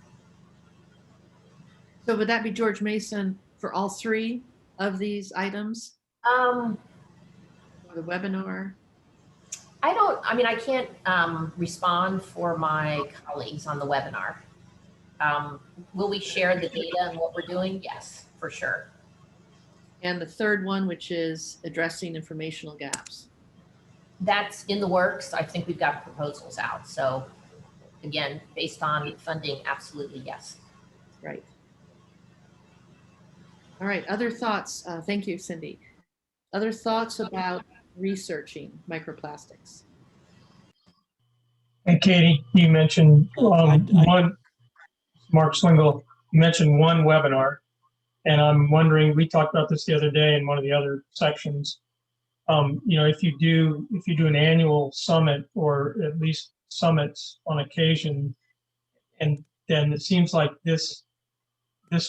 So would that be George Mason for all three of these items?
Or
the webinar?
I mean, I can't respond for my colleagues on the webinar. Will we share the data and what we're doing? Yes, for sure.
And the third one, which is addressing informational gaps.
That's in the works. I think we've got proposals out. So again, based on funding, absolutely yes.
Right. All right, other thoughts? Thank you, Cindy. Other thoughts about researching microplastics?
And Katie, you mentioned Mark Swingle, you mentioned one webinar, and I'm wondering, we talked about this the other day in one of the other sections. You know, if you do an annual summit, or at least summits on occasion, and then it seems like this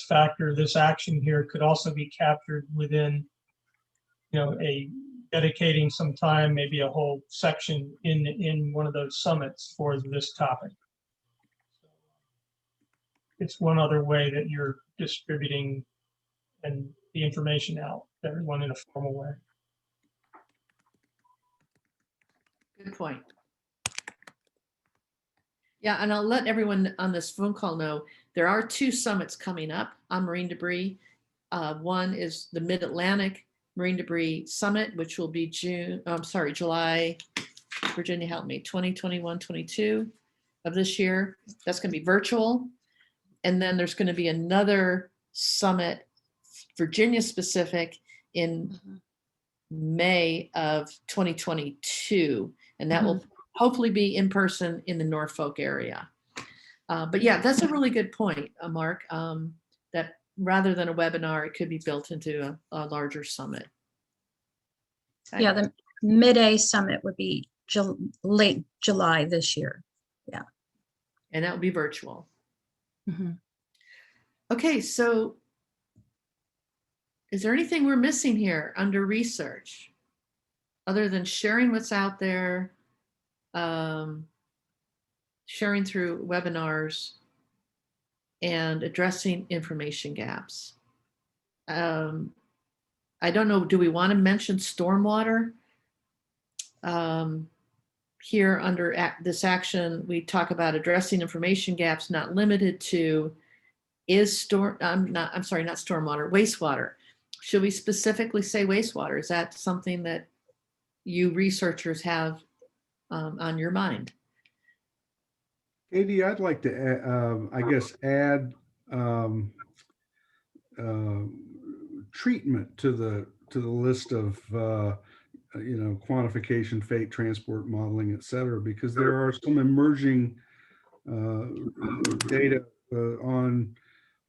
factor, this action here could also be captured within, you know, dedicating some time, maybe a whole section in one of those summits for this topic. It's one other way that you're distributing and the information out to everyone in a formal way.
Good point. Yeah, and I'll let everyone on this phone call know there are two summits coming up on marine debris. One is the Mid-Atlantic Marine Debris Summit, which will be July, Virginia, help me, 2021-22 of this year. That's going to be virtual. And then there's going to be another summit, Virginia specific, in May of 2022. And that will hopefully be in person in the Norfolk area. But yeah, that's a really good point, Mark, that rather than a webinar, it could be built into a larger summit. Okay.
Yeah, the Mid-A summit would be late July this year. Yeah.
And that would be virtual.
Mm-hmm.
Okay, so is there anything we're missing here under research other than sharing what's out there, sharing through webinars, and addressing information gaps? I don't know, do we want to mention stormwater? Here under this action, we talk about addressing information gaps not limited to not stormwater, wastewater. Should we specifically say wastewater? Is that something that you researchers have on your mind?
Katie, I'd like to, I guess, add treatment to the list of you know, quantification, fate, transport, modeling, et cetera, because there are some emerging data on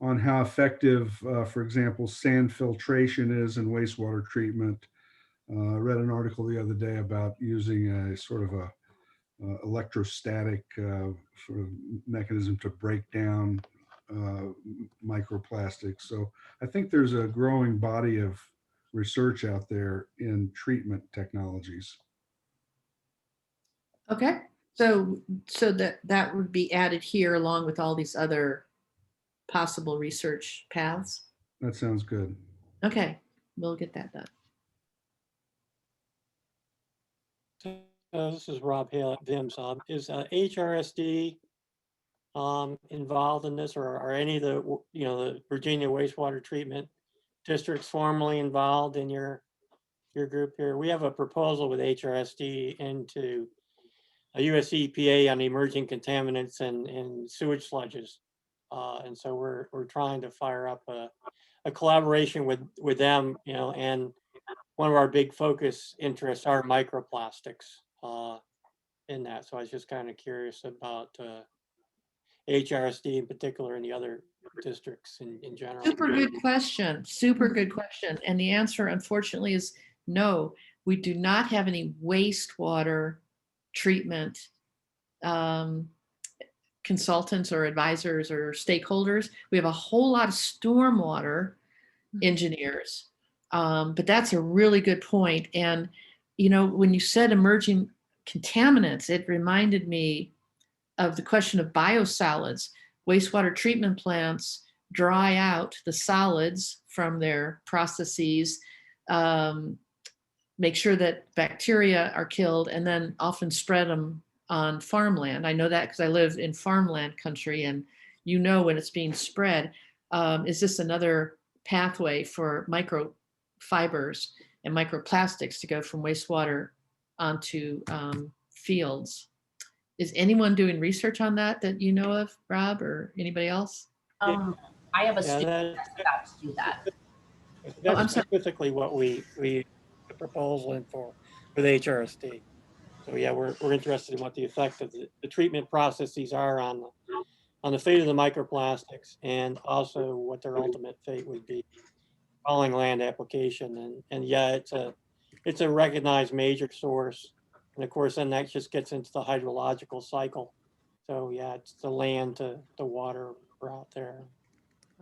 how effective, for example, sand filtration is in wastewater treatment. I read an article the other day about using a sort of a electrostatic sort of mechanism to break down microplastics. So I think there's a growing body of research out there in treatment technologies.
Okay, so that would be added here along with all these other possible research paths.
That sounds good.
Okay, we'll get that done.
This is Rob Hale at VIMS. Is HRSD involved in this, or are any of the, you know, the Virginia wastewater treatment districts formally involved in your group here? We have a proposal with HRSD into a US EPA on emerging contaminants and sewage sludges, and so we're trying to fire up a collaboration with them, you know, and one of our big focus interests are microplastics in that. So I was just kind of curious about HRSD in particular and the other districts in general?
Super good question. Super good question. And the answer, unfortunately, is no. We do not have any wastewater treatment consultants or advisors or stakeholders. We have a whole lot of stormwater engineers. But that's a really good point. And, you know, when you said emerging contaminants, it reminded me of the question of biosolids. Wastewater treatment plants dry out the solids from their processes, make sure that bacteria are killed, and then often spread them on farmland. I know that because I live in farmland country, and you know when it's being spread. Is this another pathway for microfibers and microplastics to go from wastewater onto fields? Is anyone doing research on that you know of, Rob, or anybody else?
I have a student that's about to do that.
That's specifically what we the proposal in for the HRSD. So yeah, we're interested in what the effect of the treatment processes are on the fate of the microplastics, and also what their ultimate fate would be following land application. And yeah, it's a recognized major source. And of course, then that just gets into the hydrological cycle. So yeah, it's the land to the water route there.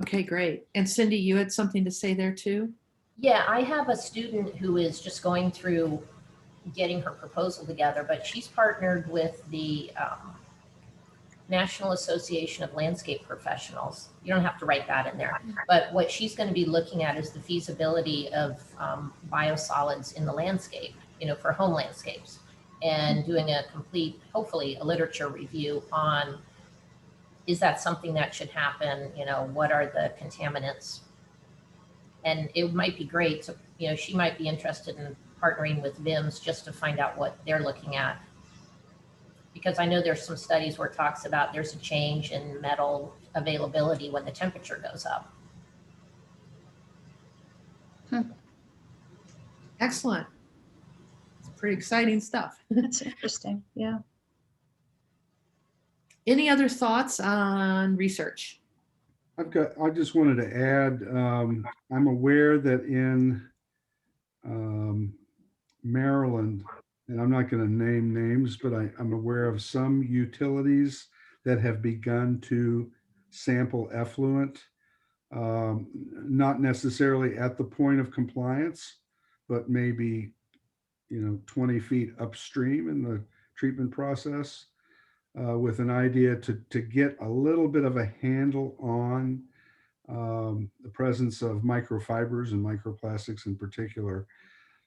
Okay, great. And Cindy, you had something to say there too?
Yeah, I have a student who is just going through getting her proposal together, but she's partnered with the National Association of Landscape Professionals. You don't have to write that in there, but what she's going to be looking at is the feasibility of biosolids in the landscape, you know, for home landscapes, and doing a complete, hopefully a literature review on, is that something that should happen? You know, what are the contaminants? And it might be great to, you know, she might be interested in partnering with VIMS just to find out what they're looking at. Because I know there's some studies where it talks about there's a change in metal availability when the temperature goes up.
Excellent. It's pretty exciting stuff.
That's interesting. Yeah.
Any other thoughts on research?
I just wanted to add, I'm aware that in Maryland, and I'm not going to name names, but I'm aware of some utilities that have begun to sample effluent, not necessarily at the point of compliance, but maybe, you know, 20 feet upstream in the treatment process, with an idea to get a little bit of a handle on the presence of microfibers and microplastics in particular.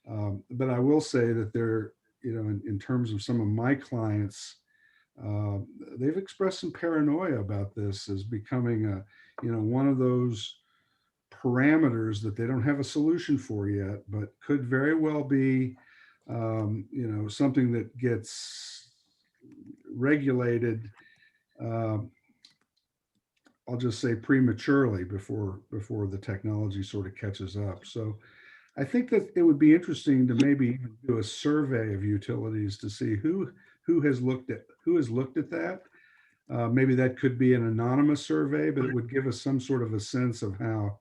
But I will say that they're, you know, in terms of some of my clients, they've expressed some paranoia about this as becoming a, you know, one of those parameters that they don't have a solution for yet, but could very well be, you know, something that gets regulated, I'll just say prematurely before the technology sort of catches up. So I think that it would be interesting to maybe even do a survey of utilities to see who has looked at that. Maybe that could be an anonymous survey, but it would give us some sort of a sense of how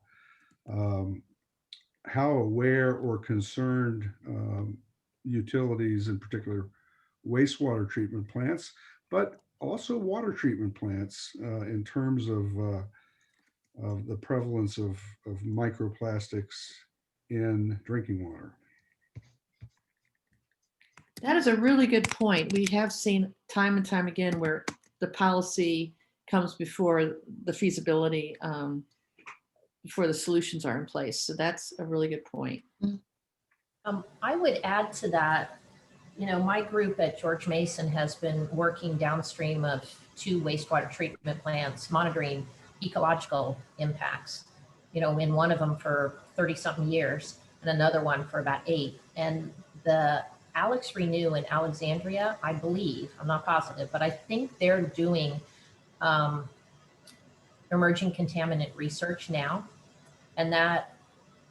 aware or concerned utilities, in particular wastewater treatment plants, but also water treatment plants, in terms of the prevalence of microplastics in drinking water.
That is a really good point. We have seen time and time again where the policy comes before the feasibility, before the solutions are in place. So that's a really good point.
I would add to that, you know, my group at George Mason has been working downstream of 2 wastewater treatment plants, monitoring ecological impacts, you know, in one of them for 30-something years and another one for about 8. And the Alex Renew in Alexandria, I believe, I'm not positive, but I think they're doing emerging contaminant research now, and that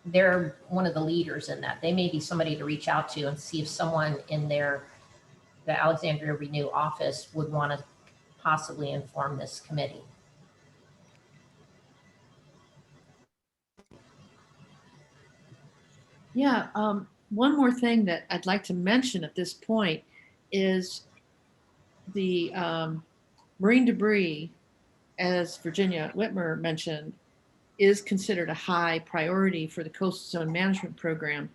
they're one of the leaders in that. They may be somebody to reach out to and see if someone in the Alexandria Renew office would want to possibly inform this committee.
Yeah, one more thing that I'd like to mention at this point is the marine debris, as Virginia Whitmer mentioned, is considered a high priority for the Coastal Zone Management Program.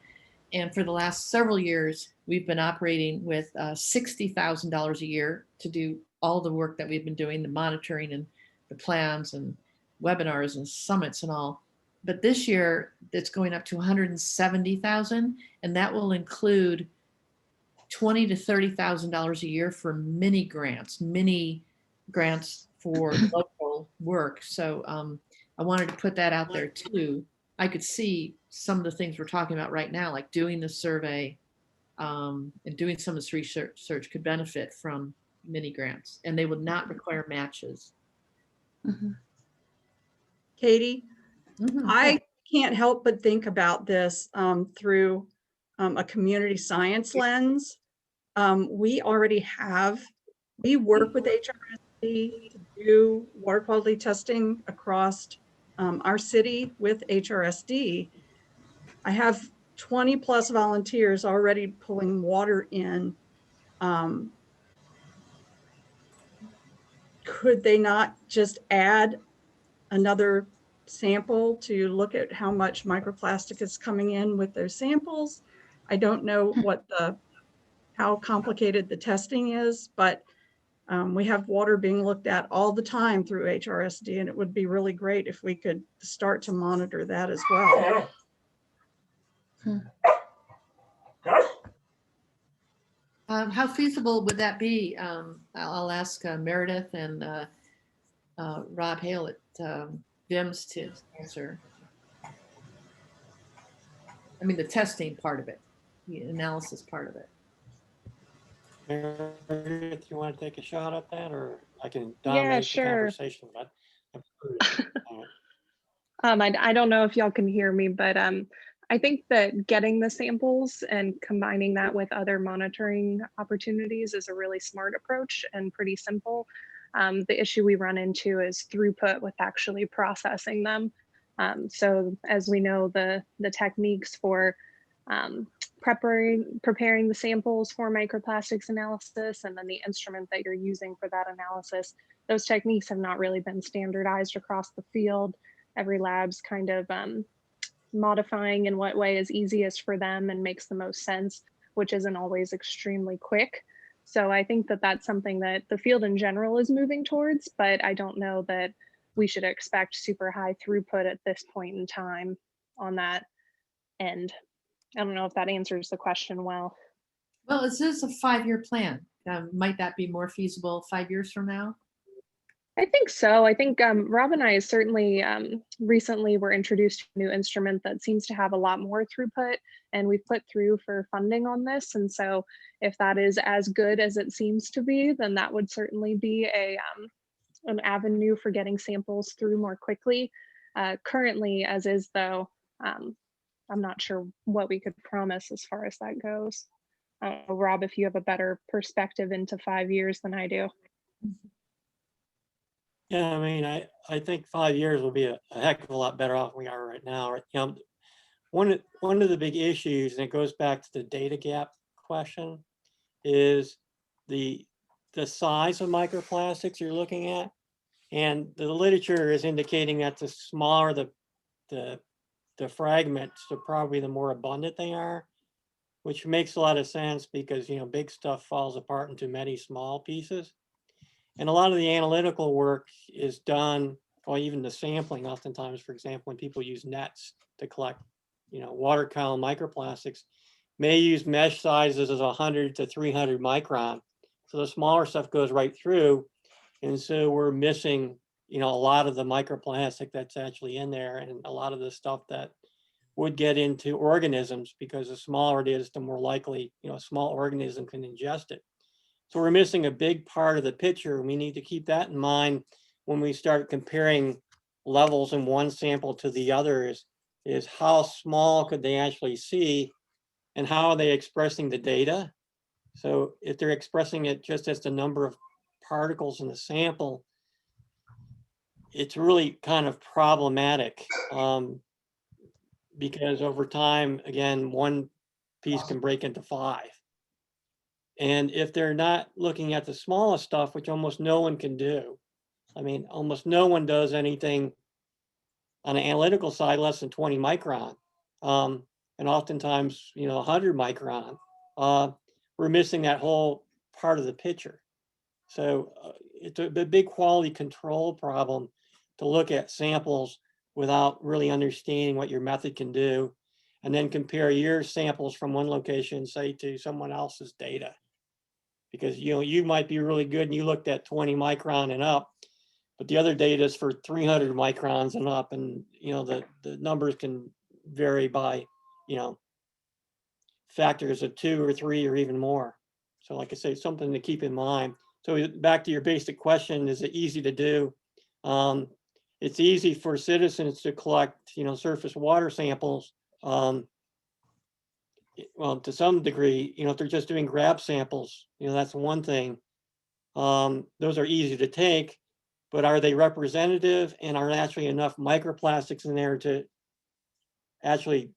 And for the last several years, we've been operating with $60,000 a year to do all the work that we've been doing, the monitoring and the plans and webinars and summits and all. But this year, it's going up to $170,000, and that will include $20,000 to $30,000 a year for mini grants for local work. So I wanted to put that out there too. I could see some of the things we're talking about right now, like doing the survey and doing some of this research could benefit from mini grants, and they would not require matches.
Katie, I can't help but think about this through a community science lens. We work with HRSD to do water quality testing across our city with HRSD. I have 20 plus volunteers already pulling water in. Could they not just add another sample to look at how much microplastic is coming in with those samples? I don't know how complicated the testing is, but we have water being looked at all the time through HRSD, and it would be really great if we could start to monitor that as well.
How feasible would that be? I'll ask Meredith and Rob Hale at VIMS to answer. I mean, the testing part of it, the analysis part of it.
Meredith, you want to take a shot at that, or I can
Yeah,
dominate the
sure.
conversation? But
I don't know if y'all can hear me, but I think that getting the samples and combining that with other monitoring opportunities is a really smart approach and pretty simple. The issue we run into is throughput with actually processing them. So as we know, the techniques for preparing the samples for microplastics analysis and then the instrument that you're using for that analysis, those techniques have not really been standardized across the field. Every lab's kind of modifying in what way is easiest for them and makes the most sense, which isn't always extremely quick. So I think that that's something that the field in general is moving towards, but I don't know that we should expect super high throughput at this point in time on that end. I don't know if that answers the question well.
Well, this is a 5-year plan. Might that be more feasible 5 years from now?
I think so. I think Rob and I certainly recently were introduced to a new instrument that seems to have a lot more throughput, and we've put through for funding on this. And so if that is as good as it seems to be, then that would certainly be an avenue for getting samples through more quickly. Currently, as is though, I'm not sure what we could promise as far as that goes. Rob, if you have a better perspective into 5 years than I do.
yeah, I mean, I think 5 years will be a heck of a lot better off than we are right now. You know, one of the big issues, and it goes back to the data gap question, is the size of microplastics you're looking at. And the literature is indicating that the smaller the fragments, probably the more abundant they are, which makes a lot of sense because, you know, big stuff falls apart into many small pieces. And a lot of the analytical work is done, or even the sampling oftentimes, for example, when people use nets to collect, you know, water column microplastics, may use mesh sizes as 100 to 300 micron. So the smaller stuff goes right through. And so we're missing, you know, a lot of the microplastic that's actually in there, and a lot of the stuff that would get into organisms, because the smaller it is, the more likely, you know, a small organism can ingest it. So we're missing a big part of the picture, and we need to keep that in mind when we start comparing levels in one sample to the others, is how small could they actually see, and how are they expressing the data? So if they're expressing it just as the number of particles in the sample, it's really kind of problematic. Because over time, again, one piece can break into 5. And if they're not looking at the smallest stuff, which almost no one can do, I mean, almost no one does anything on the analytical side less than 20 micron, and oftentimes, 100 micron, we're missing that whole part of the picture. So it's a big quality control problem to look at samples without really understanding what your method can do, and then compare your samples from one location, say, to someone else's data. Because, you might be really good and you looked at 20 micron and up, but the other data is for 300 microns and up, and, the numbers can vary by, factors of 2 or 3 or even more. So like I say, something to keep in mind. So back to your basic question, is it easy to do? It's easy for citizens to collect, surface water samples. Well, to some degree, if they're just doing grab samples, that's one thing. Those are easy to take, but are they representative, and are actually enough microplastics in there to actually,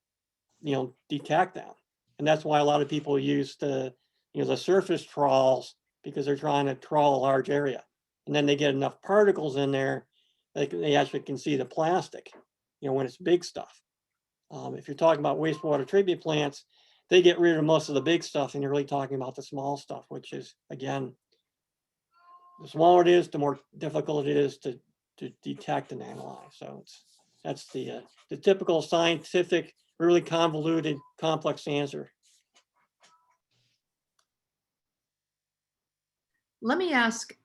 detect them? And that's why a lot of people use the surface trawls, because they're trying to trawl a large area. And then they get enough particles in there, they actually can see the plastic, when it's big stuff. If you're talking about wastewater treatment plants, they get rid of most of the big stuff, and you're really talking about the small stuff, which is, again, the smaller it is, the more difficult it is to detect and analyze. So that's the typical scientific, really convoluted, complex answer.
Let me ask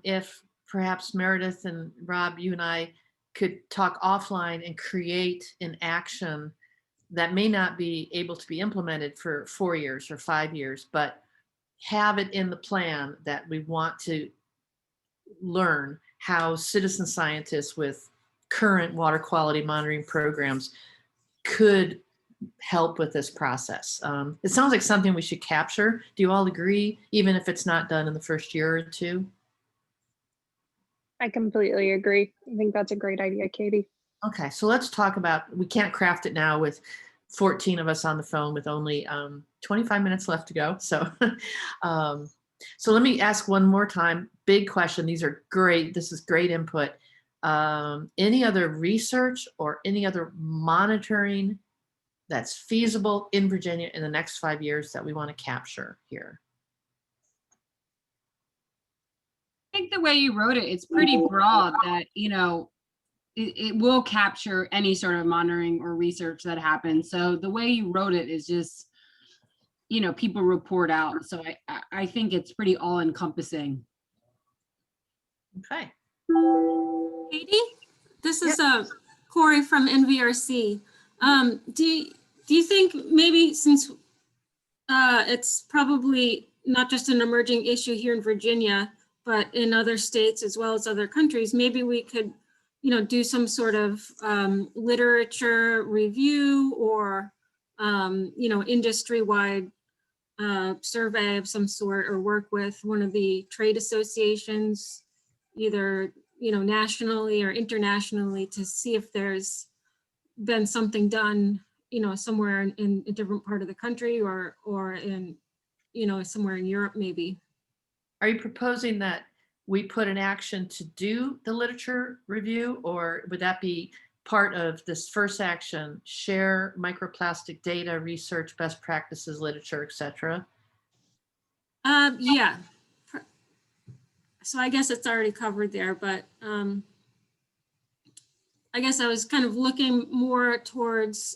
if perhaps Meredith and Rob, you and I could talk offline and create an action that may not be able to be implemented for 4 years or 5 years, but have it in the plan that we want to learn how citizen scientists with current water quality monitoring programs could help with this process. It sounds like something we should capture. Do you all agree, even if it's not done in the first year or 2?
I completely agree. I think that's a great idea, Katie.
Okay, so let's talk about, we can't craft it now with 14 of us on the phone with only 25 minutes left to go. So, so let me ask one more time, big question. These are great. This is great input. Any other research or any other monitoring that's feasible in Virginia in the next 5 years that we want to capture here?
I think the way you wrote it, it's pretty broad that, it will capture any sort of monitoring or research that happens. So the way you wrote it is just, people report out. So I think it's pretty all encompassing.
Okay.
Katie, this is Corey from NVRC. Do you think maybe, since it's probably not just an emerging issue here in Virginia, but in other states as well as other countries, maybe we could, do some sort of literature review or, industry-wide survey of some sort, or work with one of the trade associations, either, nationally or internationally, to see if there's been something done, somewhere in a different part of the country, or in, somewhere in Europe, maybe.
Are you proposing that we put an action to do the literature review, or would that be part of this first action, share microplastic data, research, best practices, literature, etc.?
Yeah. So I guess it's already covered there, but I guess I was kind of looking more towards,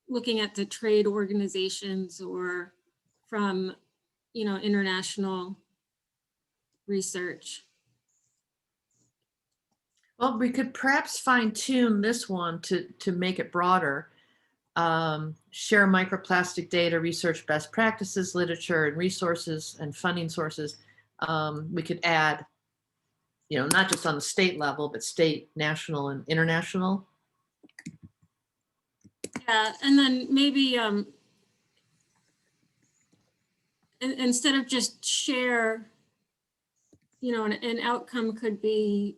looking at the trade organizations, or from, international research.
Well, we could perhaps fine tune this one to make it broader. Share microplastic data, research best practices, literature and resources and funding sources. We could add, not just on the state level, but state, national, and international.
Yeah, and then maybe instead of just share, you know, an outcome could be,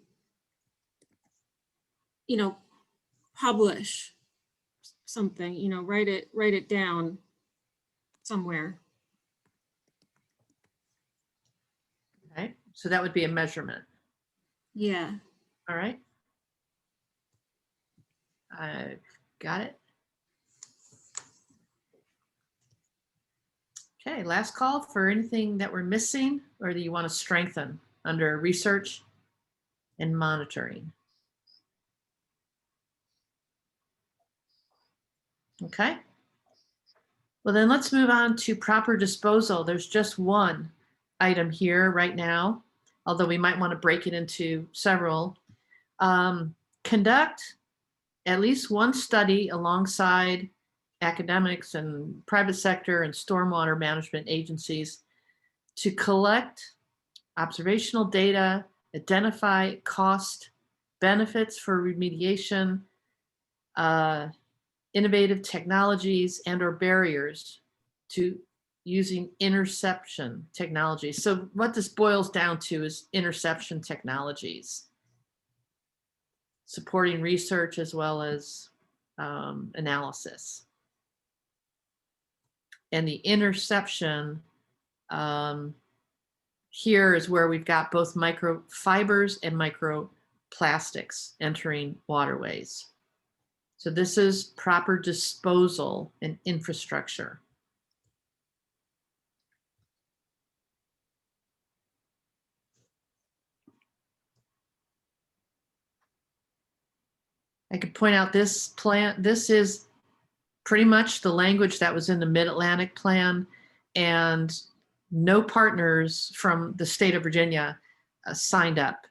you know, publish something, you know, write it down somewhere.
Okay, so that would be a measurement.
Yeah.
All right. I got it. Okay, last call for anything that we're missing or that you want to strengthen under research and monitoring. Okay. Well, then let's move on to proper disposal. There's just one item here right now, although we might want to break it into several. Conduct at least one study alongside academics and private sector and stormwater management agencies to collect observational data, identify cost benefits for remediation, innovative technologies and or barriers to using interception technologies. So what this boils down to is interception technologies, supporting research as well as analysis. And the interception here is where we've got both microfibers and microplastics entering waterways. So this is proper disposal and infrastructure. I could point out this plan, this is pretty much the language that was in the Mid-Atlantic plan, and no partners from the state of Virginia signed up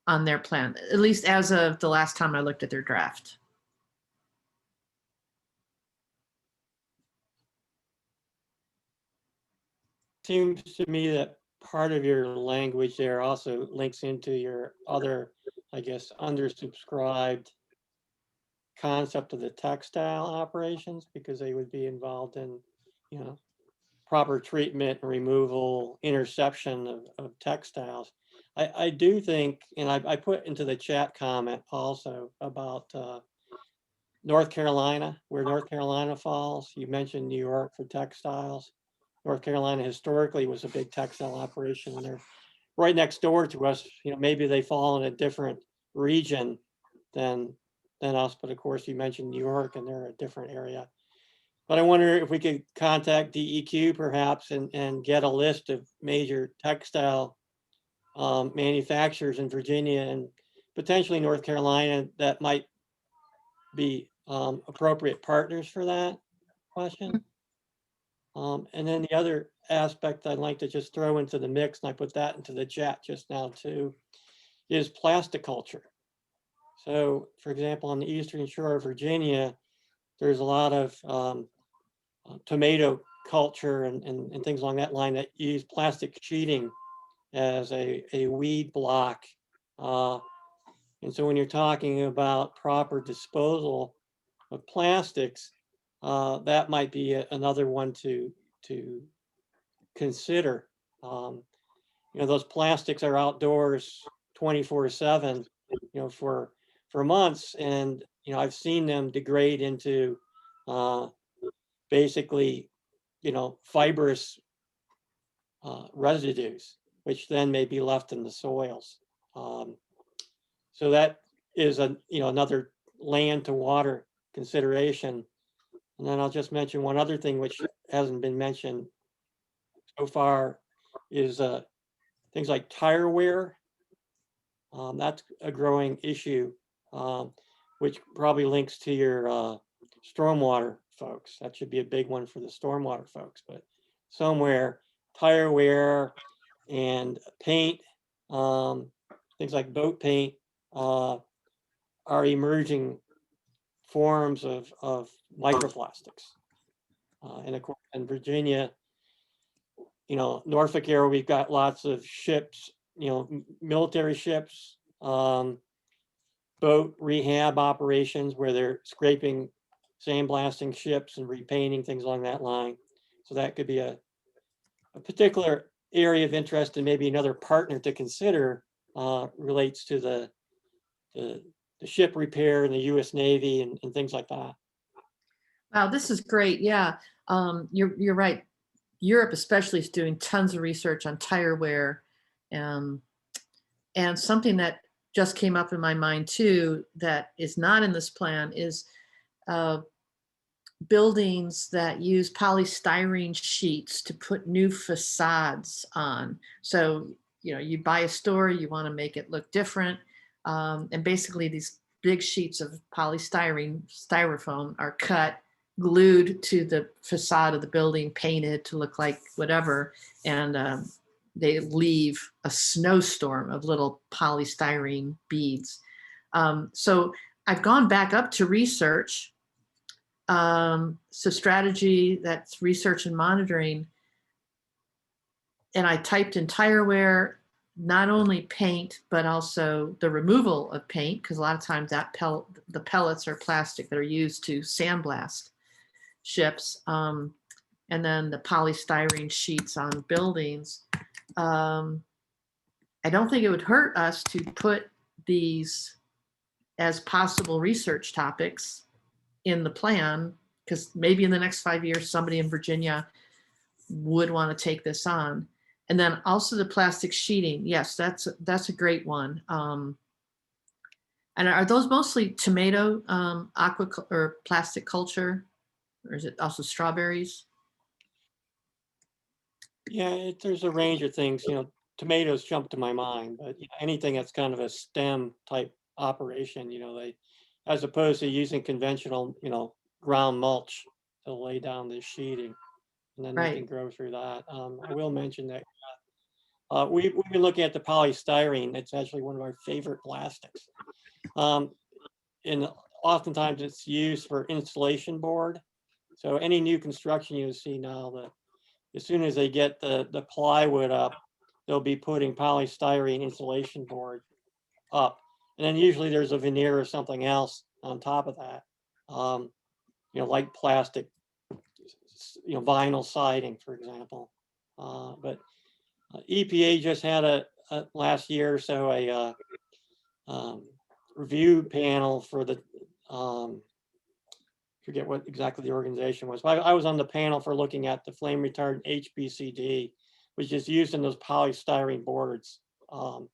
on their plan, at least as of the last time I looked at their draft.
Seems to me that part of your language there also links into your other, I guess, undersubscribed concept of the textile operations, because they would be involved in, you know, proper treatment and removal, interception of textiles. I do think, and I put into the chat comment also about North Carolina, where North Carolina falls. You mentioned New York for textiles. North Carolina historically was a big textile operation, and they're right next door to us. You know, maybe they fall in a different region than us, but of course you mentioned New York and they're a different area. But I wonder if we could contact DEQ perhaps and get a list of major textile manufacturers in Virginia and potentially North Carolina that might be appropriate partners for that question. And then the other aspect I'd like to just throw into the mix, and I put that into the chat just now too, is plasticulture. So for example, on the eastern shore of Virginia, there's a lot of tomato culture and things along that line that use plastic sheeting as a weed block. And so when you're talking about proper disposal of plastics, that might be another one to consider. You know, those plastics are outdoors 24/7, you know, for months, and you know, I've seen them degrade into basically, you know, fibrous residues, which then may be left in the soils. So that is another land to water consideration. And then I'll just mention one other thing which hasn't been mentioned so far is things like tire wear. That's a growing issue, which probably links to your stormwater folks. That should be a big one for the stormwater folks, but somewhere tire wear and paint, things like boat paint, are emerging forms of microplastics. And of course, in Virginia, you know, Norfolk area, we've got lots of ships, you know, military ships, boat rehab operations where they're scraping, sandblasting ships and repainting, things along that line. So that could be a a particular area of interest and maybe another partner to consider relates to the ship repair in the U.S. Navy and things like that.
Wow, this is great. Yeah, you're right. Europe especially is doing tons of research on tire wear, and something that just came up in my mind too that is not in this plan is buildings that use polystyrene sheets to put new facades on. So, you buy a store, you want to make it look different. And basically these big sheets of styrofoam are cut, glued to the facade of the building, painted to look like whatever. And they leave a snowstorm of little polystyrene beads. So I've gone back up to research. So strategy, that's research and monitoring. And I typed in tire wear, not only paint, but also the removal of paint, because a lot of times the pellets are plastic that are used to sandblast ships. And then the polystyrene sheets on buildings. I don't think it would hurt us to put these as possible research topics in the plan, because maybe in the next 5 years, somebody in Virginia would want to take this on. And then also the plastic sheeting. Yes, that's a great one. And are those mostly tomato, or plastic culture, or is it also strawberries?
Yeah, there's a range of things. Tomatoes jump to my mind, but anything that's kind of a stem type operation, they, as opposed to using conventional, ground mulch to lay down the sheeting, and then they can grow through that. I will mention that we've been looking at the polystyrene. It's actually one of our favorite plastics. And oftentimes it's used for insulation board. So any new construction you see now, as soon as they get the plywood up, they'll be putting polystyrene insulation board up. And then usually there's a veneer or something else on top of that. Like plastic, vinyl siding, for example. But EPA just had a last year or so a review panel for the forget what exactly the organization was. But I was on the panel for looking at the flame retardant HBCD, which is used in those polystyrene boards. It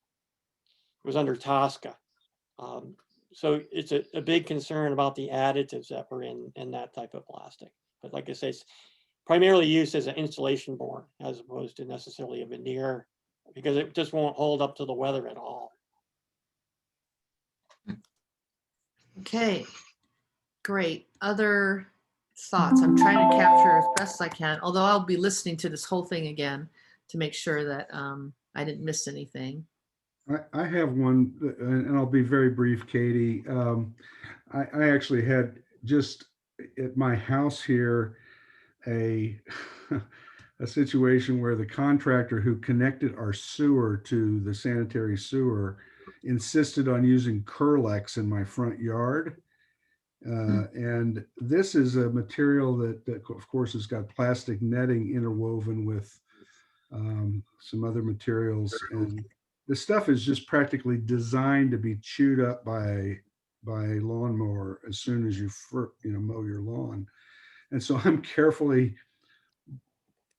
was under TSCA. So it's a big concern about the additives that were in that type of plastic. But like I say, it's primarily used as an insulation board as opposed to necessarily a veneer, because it just won't hold up to the weather at all.
Okay, great. Other thoughts? I'm trying to capture as best I can, although I'll be listening to this whole thing again to make sure that I didn't miss anything.
I have one, and I'll be very brief, Katie. I actually had just at my house here a situation where the contractor who connected our sewer to the sanitary sewer insisted on using Curlex in my front yard. And this is a material that of course has got plastic netting interwoven with some other materials, and this stuff is just practically designed to be chewed up by a lawnmower as soon as you mow your lawn. And so I'm carefully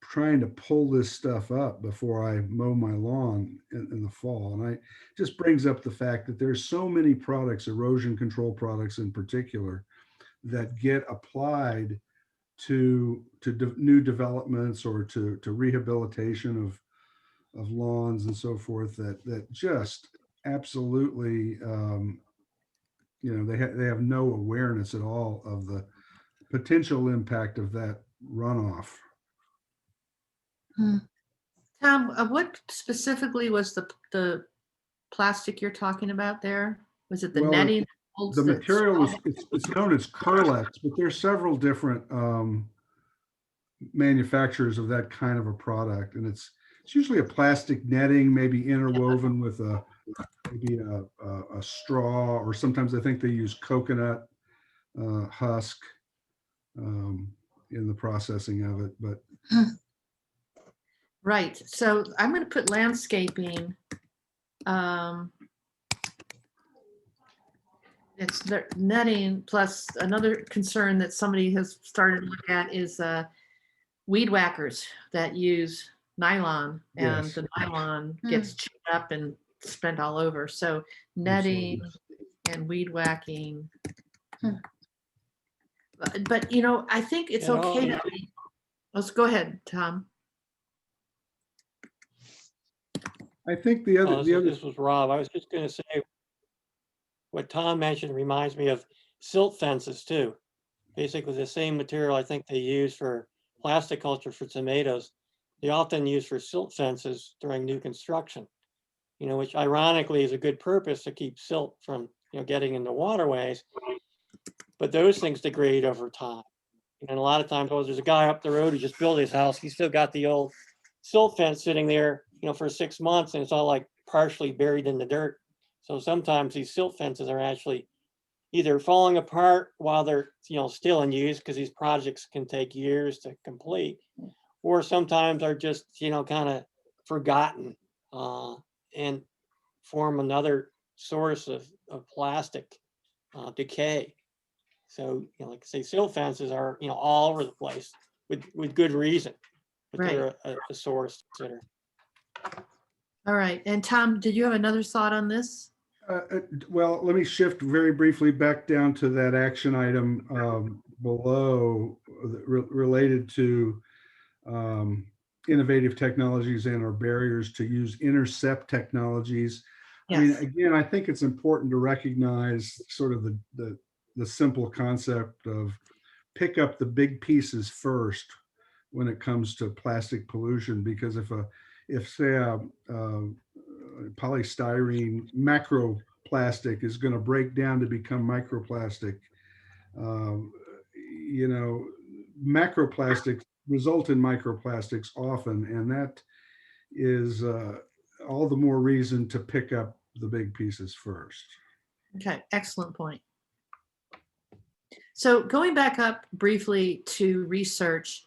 trying to pull this stuff up before I mow my lawn in the fall. And it just brings up the fact that there's so many products, erosion control products in particular, that get applied to new developments or to rehabilitation of lawns and so forth, that just absolutely, they have no awareness at all of the potential impact of that runoff.
Tom, what specifically was the plastic you're talking about there? Was it the netting?
The material is it's known as Curlex, but there's several different manufacturers of that kind of a product, and it's usually a plastic netting, maybe interwoven with maybe a straw, or sometimes I think they use coconut husk in the processing of it. But
Right, so I'm going to put landscaping. It's the netting, plus another concern that somebody has started to look at is weed whackers that use nylon, and
Yes.
the nylon gets chewed up and spent all over. So netting and weed whacking. But you know, I think it's
You know,
okay. Let's go ahead, Tom.
I think the other,
this was Rob. I was just going to say what Tom mentioned reminds me of silt fences too. Basically the same material I think they use for plastic culture for tomatoes. They often use for silt fences during new construction, you know, which ironically is a good purpose to keep silt from, you know, getting into waterways. But those things degrade over time. And a lot of times, well, there's a guy up the road who just built his house. He's still got the old silt fence sitting there, you know, for 6 months, and it's all like partially buried in the dirt. So sometimes these silt fences are actually either falling apart while they're, you know, still in use, because these projects can take years to complete, or sometimes are just, you know, kind of forgotten and form another source of plastic decay. So, you know, like I say, silt fences are, you know, all over the place with good reason, but they're a source to consider.
All right, and Tom, did you have another thought on this?
Well, let me shift very briefly back down to that action item below related to innovative technologies and our barriers to use intercept technologies.
Yes.
I mean, again, I think it's important to recognize sort of the simple concept of pick up the big pieces first when it comes to plastic pollution, because if say a polystyrene macroplastic is going to break down to become microplastic, you know, macroplastics result in microplastics often, and that is all the more reason to pick up the big pieces first.
Okay, excellent point. So going back up briefly to research,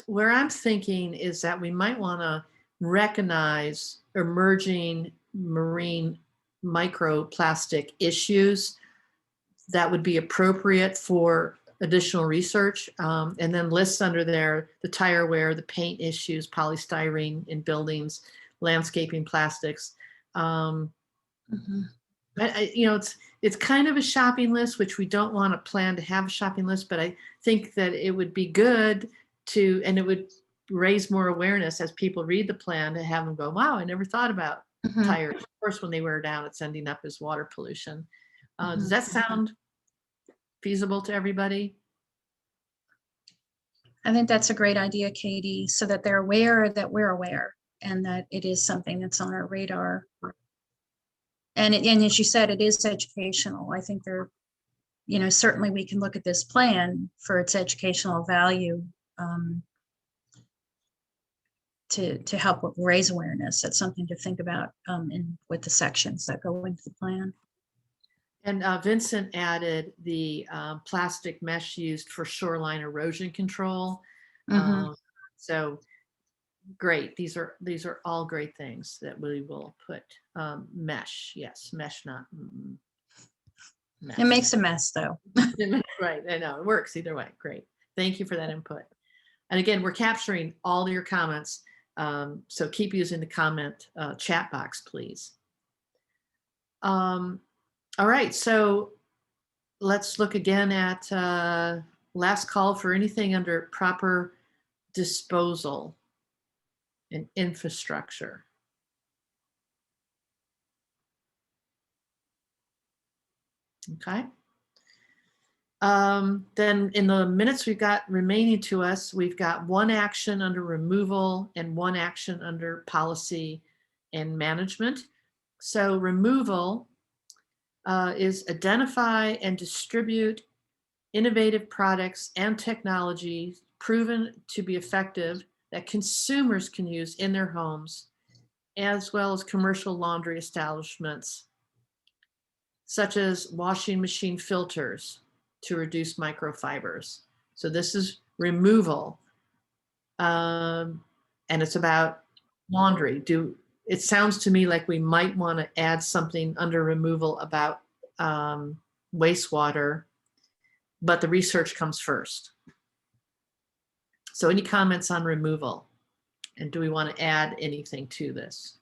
where I'm thinking is that we might want to recognize emerging marine microplastic issues that would be appropriate for additional research, and then lists under there the tire wear, the paint issues, polystyrene in buildings, landscaping plastics. You know, it's kind of a shopping list, which we don't want to plan to have a shopping list, but I think that it would be good to, and it would raise more awareness as people read the plan, to have them go, wow, I never thought about tires. Of course, when they wear down, it's ending up as water pollution. Does that sound feasible to everybody?
I think that's a great idea, Katie, so that they're aware that we're aware and that it is something that's on our radar. And as you said, it is educational. I think there, you know, certainly we can look at this plan for its educational value to help raise awareness. That's something to think about with the sections that go into the plan.
And Vincent added the plastic mesh used for shoreline erosion control. So great. These are all great things that we will put. Mesh, yes, mesh, not mesh.
It makes a mess though.
Right, I know, it works either way. Great. Thank you for that input. And again, we're capturing all your comments. So keep using the comment chat box, please. All right, so let's look again at last call for anything under proper disposal and infrastructure. Okay. Then in the minutes we've got remaining to us, we've got one action under removal and one action under policy and management. So removal is identify and distribute innovative products and technologies proven to be effective that consumers can use in their homes, as well as commercial laundry establishments, such as washing machine filters to reduce microfibers. So this is removal. and it's about laundry. It sounds to me like we might want to add something under removal about wastewater, but the research comes first. So any comments on removal? And do we want to add anything to this?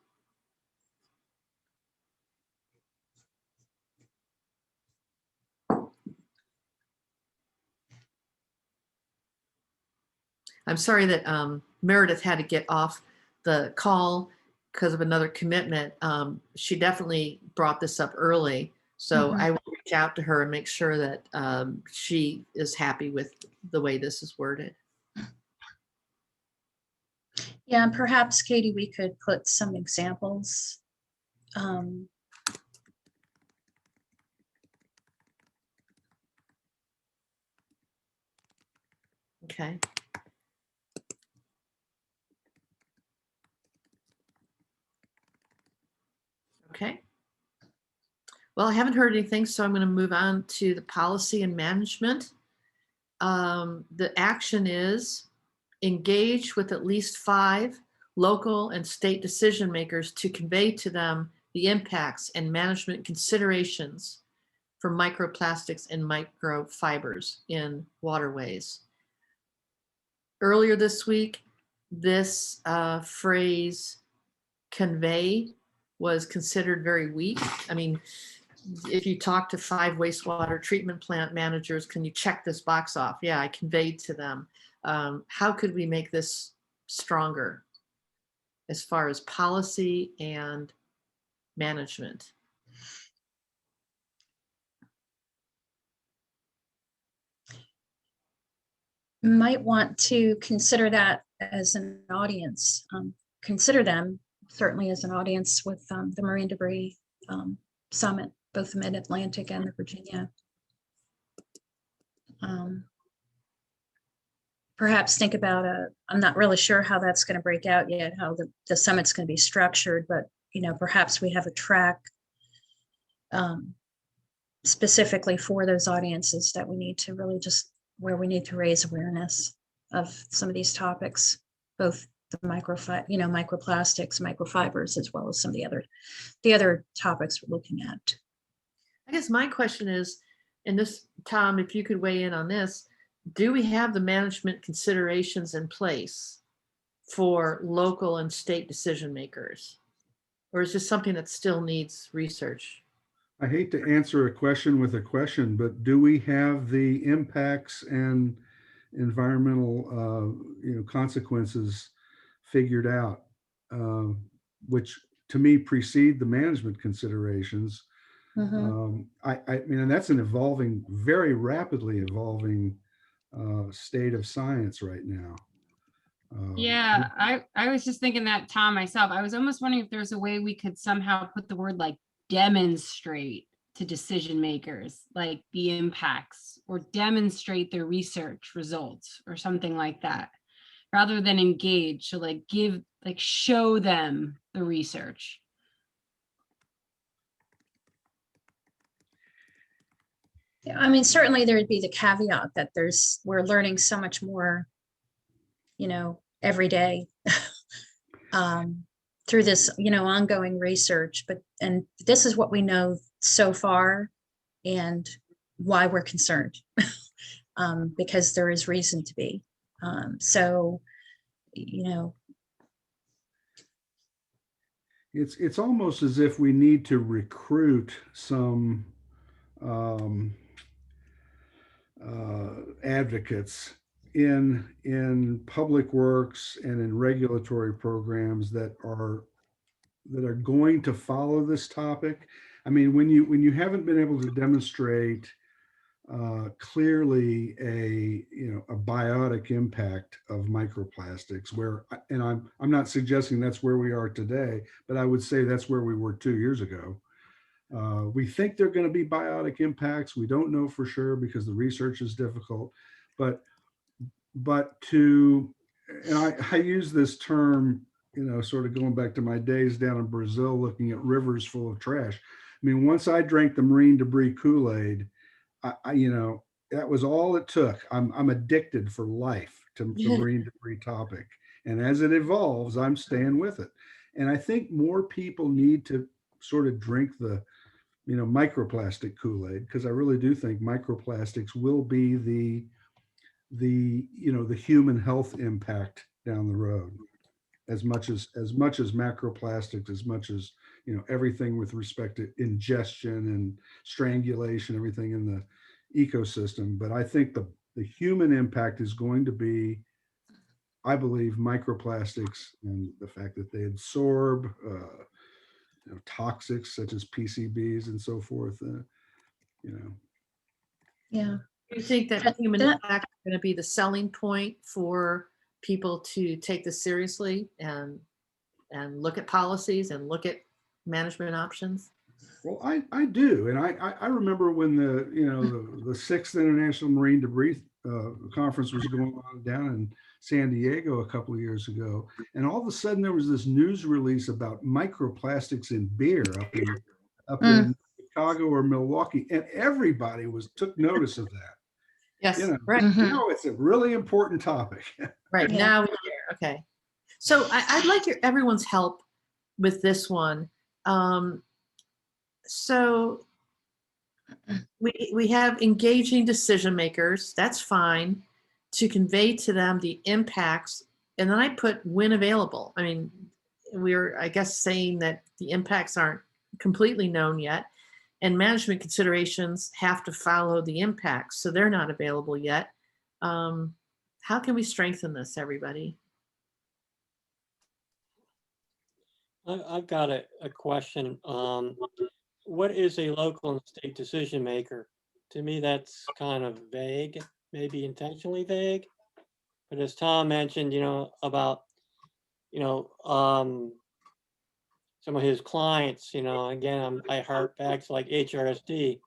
I'm sorry that Meredith had to get off the call because of another commitment. She definitely brought this up early. So I will reach out to her and make sure that she is happy with the way this is worded.
Yeah, and perhaps, Katie, we could put some examples.
Okay. Okay. Well, I haven't heard anything, so I'm going to move on to the policy and management. The action is engage with at least 5 local and state decision makers to convey to them the impacts and management considerations for microplastics and microfibers in waterways. Earlier this week, this phrase convey was considered very weak. I mean, if you talk to 5 wastewater treatment plant managers, can you check this box off? Yeah, I conveyed to them. How could we make this stronger as far as policy and management?
Might want to consider that as an audience. Consider them certainly as an audience with the Marine Debris Summit, both the Mid-Atlantic and the Virginia. Perhaps think about I'm not really sure how that's going to break out yet, how the summit's going to be structured, but perhaps we have a track specifically for those audiences that we need to really just where we need to raise awareness of some of these topics, both the microplastics, microfibers, as well as some of the other topics we're looking at.
I guess my question is, and this, Tom, if you could weigh in on this, do we have the management considerations in place for local and state decision makers? Or is this something that still needs research?
I hate to answer a question with a question, but do we have the impacts and environmental consequences figured out, which to me precede the management considerations? I mean, and that's an very rapidly evolving state of science right now.
Yeah, I was just thinking that, Tom, myself. I was almost wondering if there's a way we could somehow put the word like demonstrate to decision makers, like the impacts, or demonstrate their research results or something like that, rather than engage. So like show them the research.
Yeah, I mean, certainly there would be the caveat that we're learning so much more, every day through this, ongoing research, and this is what we know so far and why we're concerned, because there is reason to be. So,
it's almost as if we need to recruit some advocates in public works and in regulatory programs that are going to follow this topic. I mean, when you haven't been able to demonstrate clearly a biotic impact of microplastics, and I'm not suggesting that's where we are today, but I would say that's where we were 2 years ago. We think they're going to be biotic impacts. We don't know for sure because the research is difficult, but I use this term, sort of going back to my days down in Brazil, looking at rivers full of trash. I mean, once I drank the marine debris Kool-Aid, that was all it took. I'm addicted for life to the marine debris topic. And as it evolves, I'm staying with it. And I think more people need to sort of drink the, microplastic Kool-Aid, because I really do think microplastics will be the human health impact down the road, as much as macroplastics, as much as everything with respect to ingestion and strangulation, everything in the ecosystem. But I think the human impact is going to be, I believe, microplastics, and the fact that they absorb toxics such as PCBs and so forth.
Yeah.
Do you think that human impact is going to be the selling point for people to take this seriously and look at policies and look at management options?
Well, I do, and I remember when the 6th International Marine Debris Conference was going on down in San Diego a couple of years ago, and all of a sudden there was this news release about microplastics in beer up in Chicago or Milwaukee, and everybody took notice of that.
Yes, right.
Now it's a really important topic.
Right, now we're here. Okay. So I'd like everyone's help with this one. So we have engaging decision makers. That's fine, to convey to them the impacts. And then I put when available. I mean, we're, I guess, saying that the impacts aren't completely known yet, and management considerations have to follow the impacts, so they're not available yet. How can we strengthen this, everybody?
I've got a question. What is a local and state decision maker? To me, that's kind of vague, maybe intentionally vague. But as Tom mentioned, about, some of his clients, again, I harp back to like HRSD.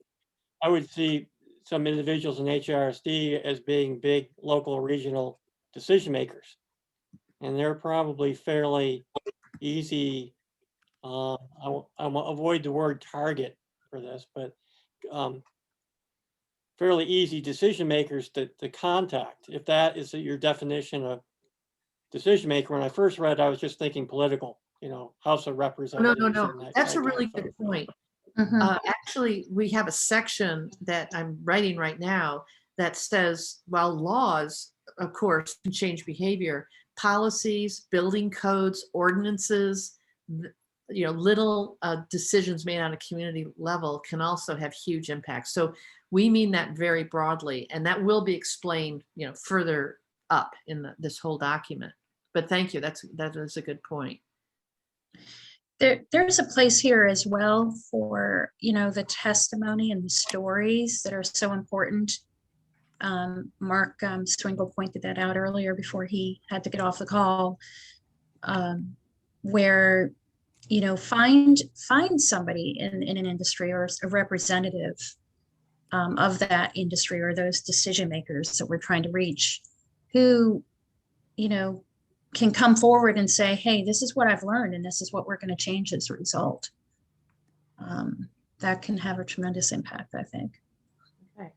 I would see some individuals in HRSD as being big local regional decision makers. And they're probably fairly easy. I avoid the word target for this, but fairly easy decision makers to contact, if that is your definition of decision maker. When I first read, I was just thinking political, House of Representatives.
No. That's a really good point. Actually, we have a section that I'm writing right now that says, while laws, of course, can change behavior, policies, building codes, ordinances, little decisions made on a community level can also have huge impacts. So we mean that very broadly, and that will be explained, further up in this whole document. But thank you. That is a good point.
There's a place here as well for, the testimony and the stories that are so important. Mark Swingle pointed that out earlier before he had to get off the call, where, find somebody in an industry or a representative of that industry or those decision makers that we're trying to reach, who, can come forward and say, hey, this is what I've learned and this is what we're going to change as a result. That can have a tremendous impact, I think.
Okay.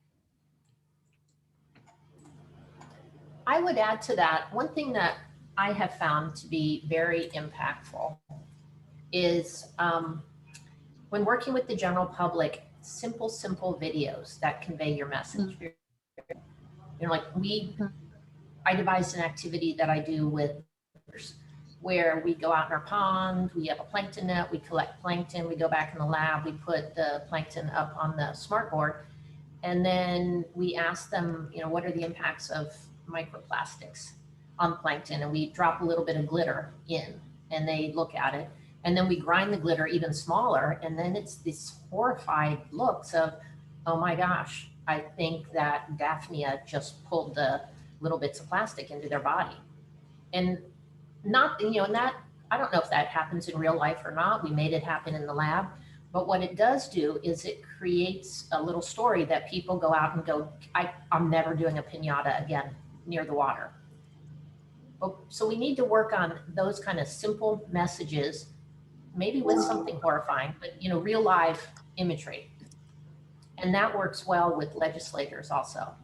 I would add to that, one thing that I have found to be very impactful is when working with the general public, simple videos that convey your message. I devised an activity that I do with where we go out in our pond, we have a plankton net, we collect plankton, we go back in the lab, we put the plankton up on the smart board, and then we ask them, what are the impacts of microplastics on plankton, and we drop a little bit of glitter in, and they look at it, and then we grind the glitter even smaller, and then it's this horrified looks of, oh my gosh, I think that Daphnia just pulled the little bits of plastic into their body. And not, and that, I don't know if that happens in real life or not. We made it happen in the lab. But what it does do is it creates a little story that people go out and go, I'm never doing a piñata again near the water. So we need to work on those kind of simple messages, maybe with something horrifying, but real live imagery. And that works well with legislators also,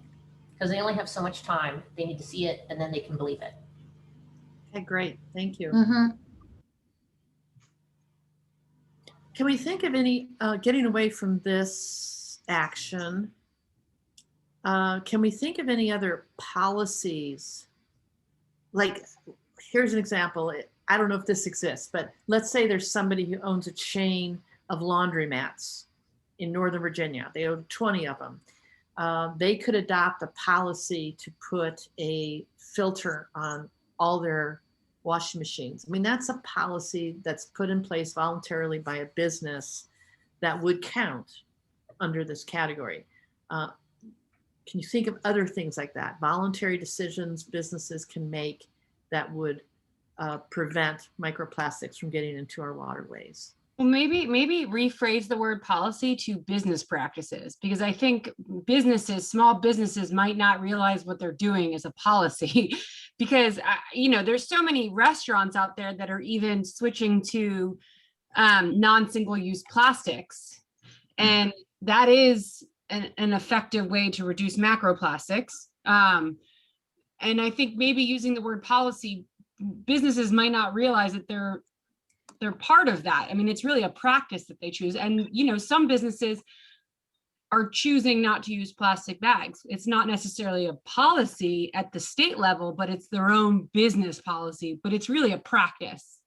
because they only have so much time. They need to see it and then they can believe it.
Okay, great. Thank you.
Mhm.
Can we think of any, getting away from this action, can we think of any other policies? Like, here's an example. I don't know if this exists, but let's say there's somebody who owns a chain of laundromats in Northern Virginia. They own 20 of them. They could adopt a policy to put a filter on all their washing machines. I mean, that's a policy that's put in place voluntarily by a business that would count under this category. Can you think of other things like that? Voluntary decisions businesses can make that would prevent microplastics from getting into our waterways.
Well, maybe rephrase the word policy to business practices, because I think businesses, small businesses might not realize what they're doing as a policy because, there's so many restaurants out there that are even switching to non-single use plastics. And that is an effective way to reduce macroplastics. And I think maybe using the word policy, businesses might not realize that they're part of that. I mean, it's really a practice that they choose. And, some businesses are choosing not to use plastic bags. It's not necessarily a policy at the state level, but it's their own business policy, but it's really a practice.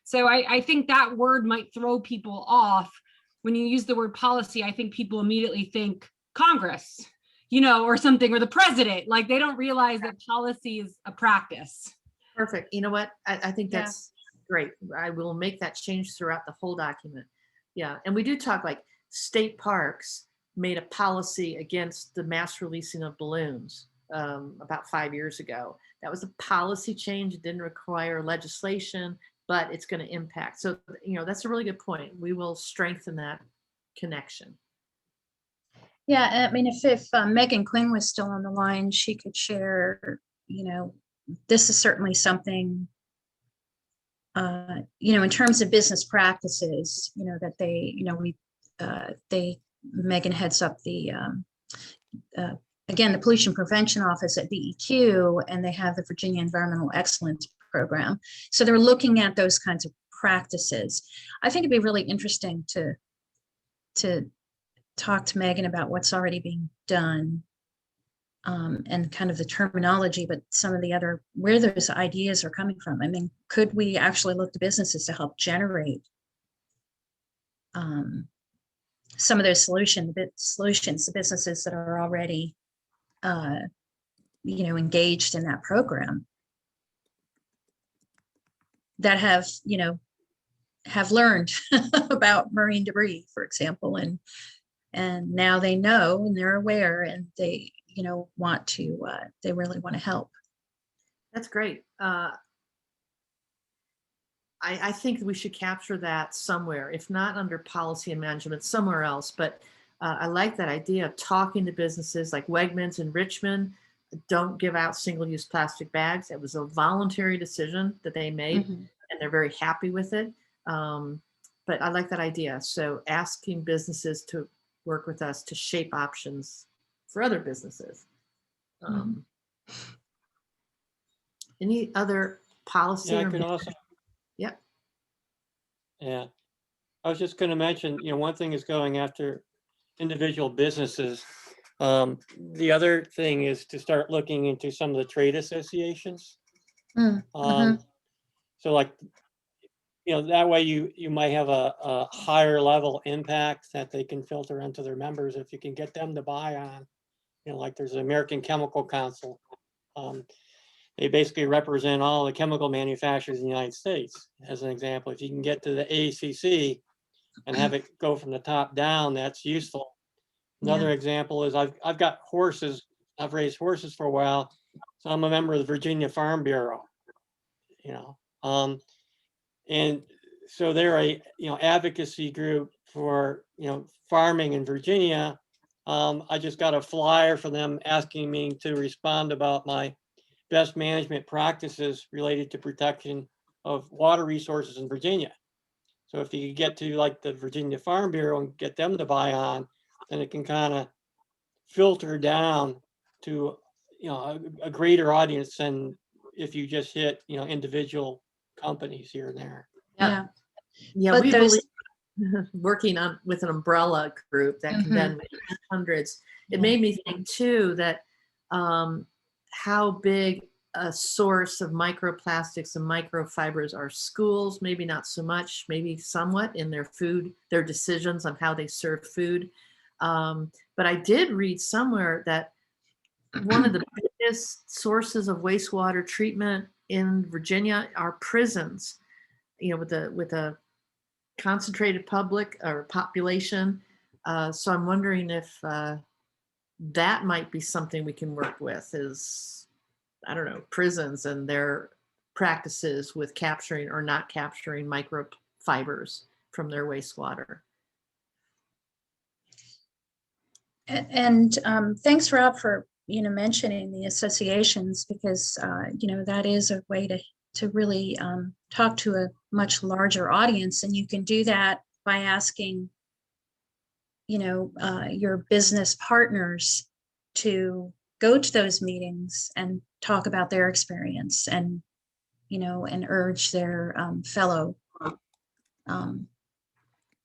So I think that word might throw people off. When you use the word policy, I think people immediately think Congress, or something, or the president. Like, they don't realize that policy is a practice.
Perfect. You know what? I think that's great. I will make that change throughout the whole document. Yeah. And we do talk, like, state parks made a policy against the mass releasing of balloons about 5 years ago. That was a policy change. It didn't require legislation, but it's going to impact. So, that's a really good point. We will strengthen that connection.
Yeah, I mean, if Megan Quinn was still on the line, she could share, this is certainly something, in terms of business practices, that Megan heads up the, again, the Pollution Prevention Office at DEQ, and they have the Virginia Environmental Excellence Program. So they're looking at those kinds of practices. I think it'd be really interesting to talk to Megan about what's already being done, and kind of the terminology, but some of the other, where those ideas are coming from. I mean, could we actually look to businesses to help generate some of those solutions to businesses that are already, engaged in that program, that have learned about marine debris, for example, and now they know and they're aware, and they want to, they really want to help.
That's great. I think we should capture that somewhere, if not under policy and management, somewhere else. But I like that idea of talking to businesses like Wegmans in Richmond. Don't give out single-use plastic bags. It was a voluntary decision that they made, and they're very happy with it. But I like that idea. So asking businesses to work with us to shape options for other businesses. Any other policy?
Yeah, I could also.
Yep.
Yeah, I was just going to mention, one thing is going after individual businesses. The other thing is to start looking into some of the trade associations. So, like, that way you might have a higher level impact that they can filter into their members if you can get them to buy on. Like there's an American Chemical Council. They basically represent all the chemical manufacturers in the United States. As an example, if you can get to the ACC and have it go from the top down, that's useful. Another example is I've got horses. I've raised horses for a while, so I'm a member of the Virginia Farm Bureau. And so they're a advocacy group for farming in Virginia. I just got a flyer for them asking me to respond about my best management practices related to protection of water resources in Virginia. So if you could get to like the Virginia Farm Bureau and get them to buy on, then it can kind of filter down to, a greater audience than if you just hit, individual companies here and there.
Yeah.
Yeah,
But
we
there's-
believe working on with an umbrella group that can then make hundreds. It
Yeah.
made me think too that how big a source of microplastics and microfibers are schools, maybe not so much, maybe somewhat in their food, their decisions on how they serve food. But I did read somewhere that one of the biggest sources of wastewater treatment in Virginia are prisons, with a concentrated public or population. So I'm wondering if that might be something we can work with is, I don't know, prisons and their practices with capturing or not capturing microfibers from their wastewater.
And thanks, Rob, for mentioning the associations, because that is a way to really talk to a much larger audience, and you can do that by asking your business partners to go to those meetings and talk about their experience, and and urge their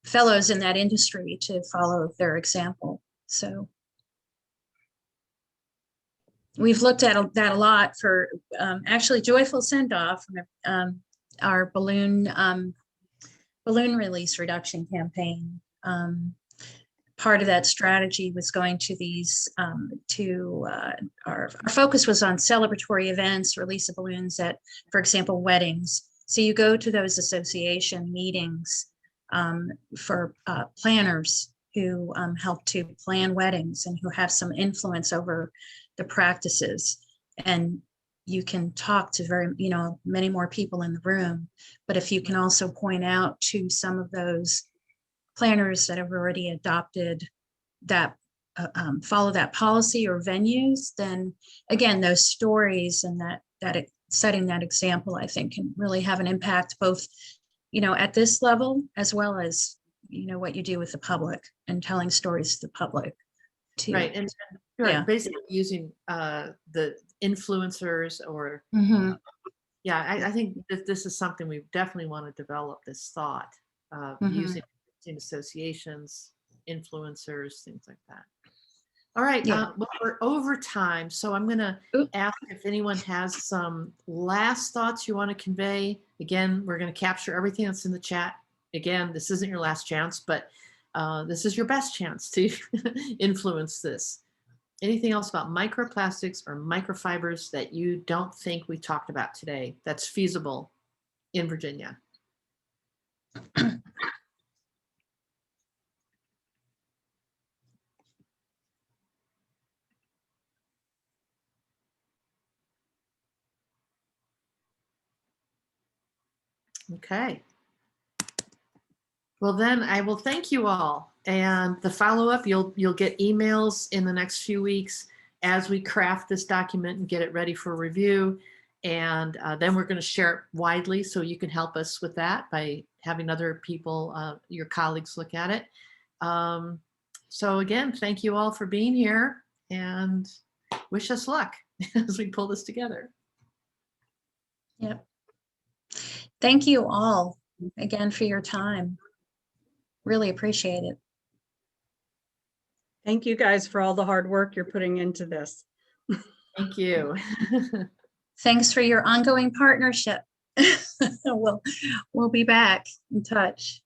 fellows in that industry to follow their example. So we've looked at that a lot for actually Joyful Send-Off, our balloon release reduction campaign. Part of that strategy was going to these our focus was on celebratory events, release of balloons at, for example, weddings. So you go to those association meetings for planners who help to plan weddings and who have some influence over the practices, and you can talk to many more people in the room. But if you can also point out to some of those planners that have already adopted that, follow that policy or venues, then again, those stories and that setting that example, I think, can really have an impact both, at this level, as well as, what you do with the public and telling stories to the public.
Right. And basically using the influencers or, I think that this is something we definitely want to develop, this thought of using associations, influencers, things like that. All right, well, we're over time, so I'm going to ask if anyone has some last thoughts you want to convey. Again, we're going to capture everything that's in the chat. Again, this isn't your last chance, but this is your best chance to influence this. Anything else about microplastics or microfibers that you don't think we talked about today that's feasible in Virginia? Okay. Well, then I will thank you all. And the follow-up, you'll get emails in the next few weeks as we craft this document and get it ready for review. And then we're going to share it widely, so you can help us with that by having other people, your colleagues, look at it. So again, thank you all for being here, and wish us luck as we pull this together.
Yep. Thank you all again for your time. Really appreciate it.
Thank you guys for all the hard work you're putting into this.
Thank you.
Thanks for your ongoing partnership. We'll be back in touch.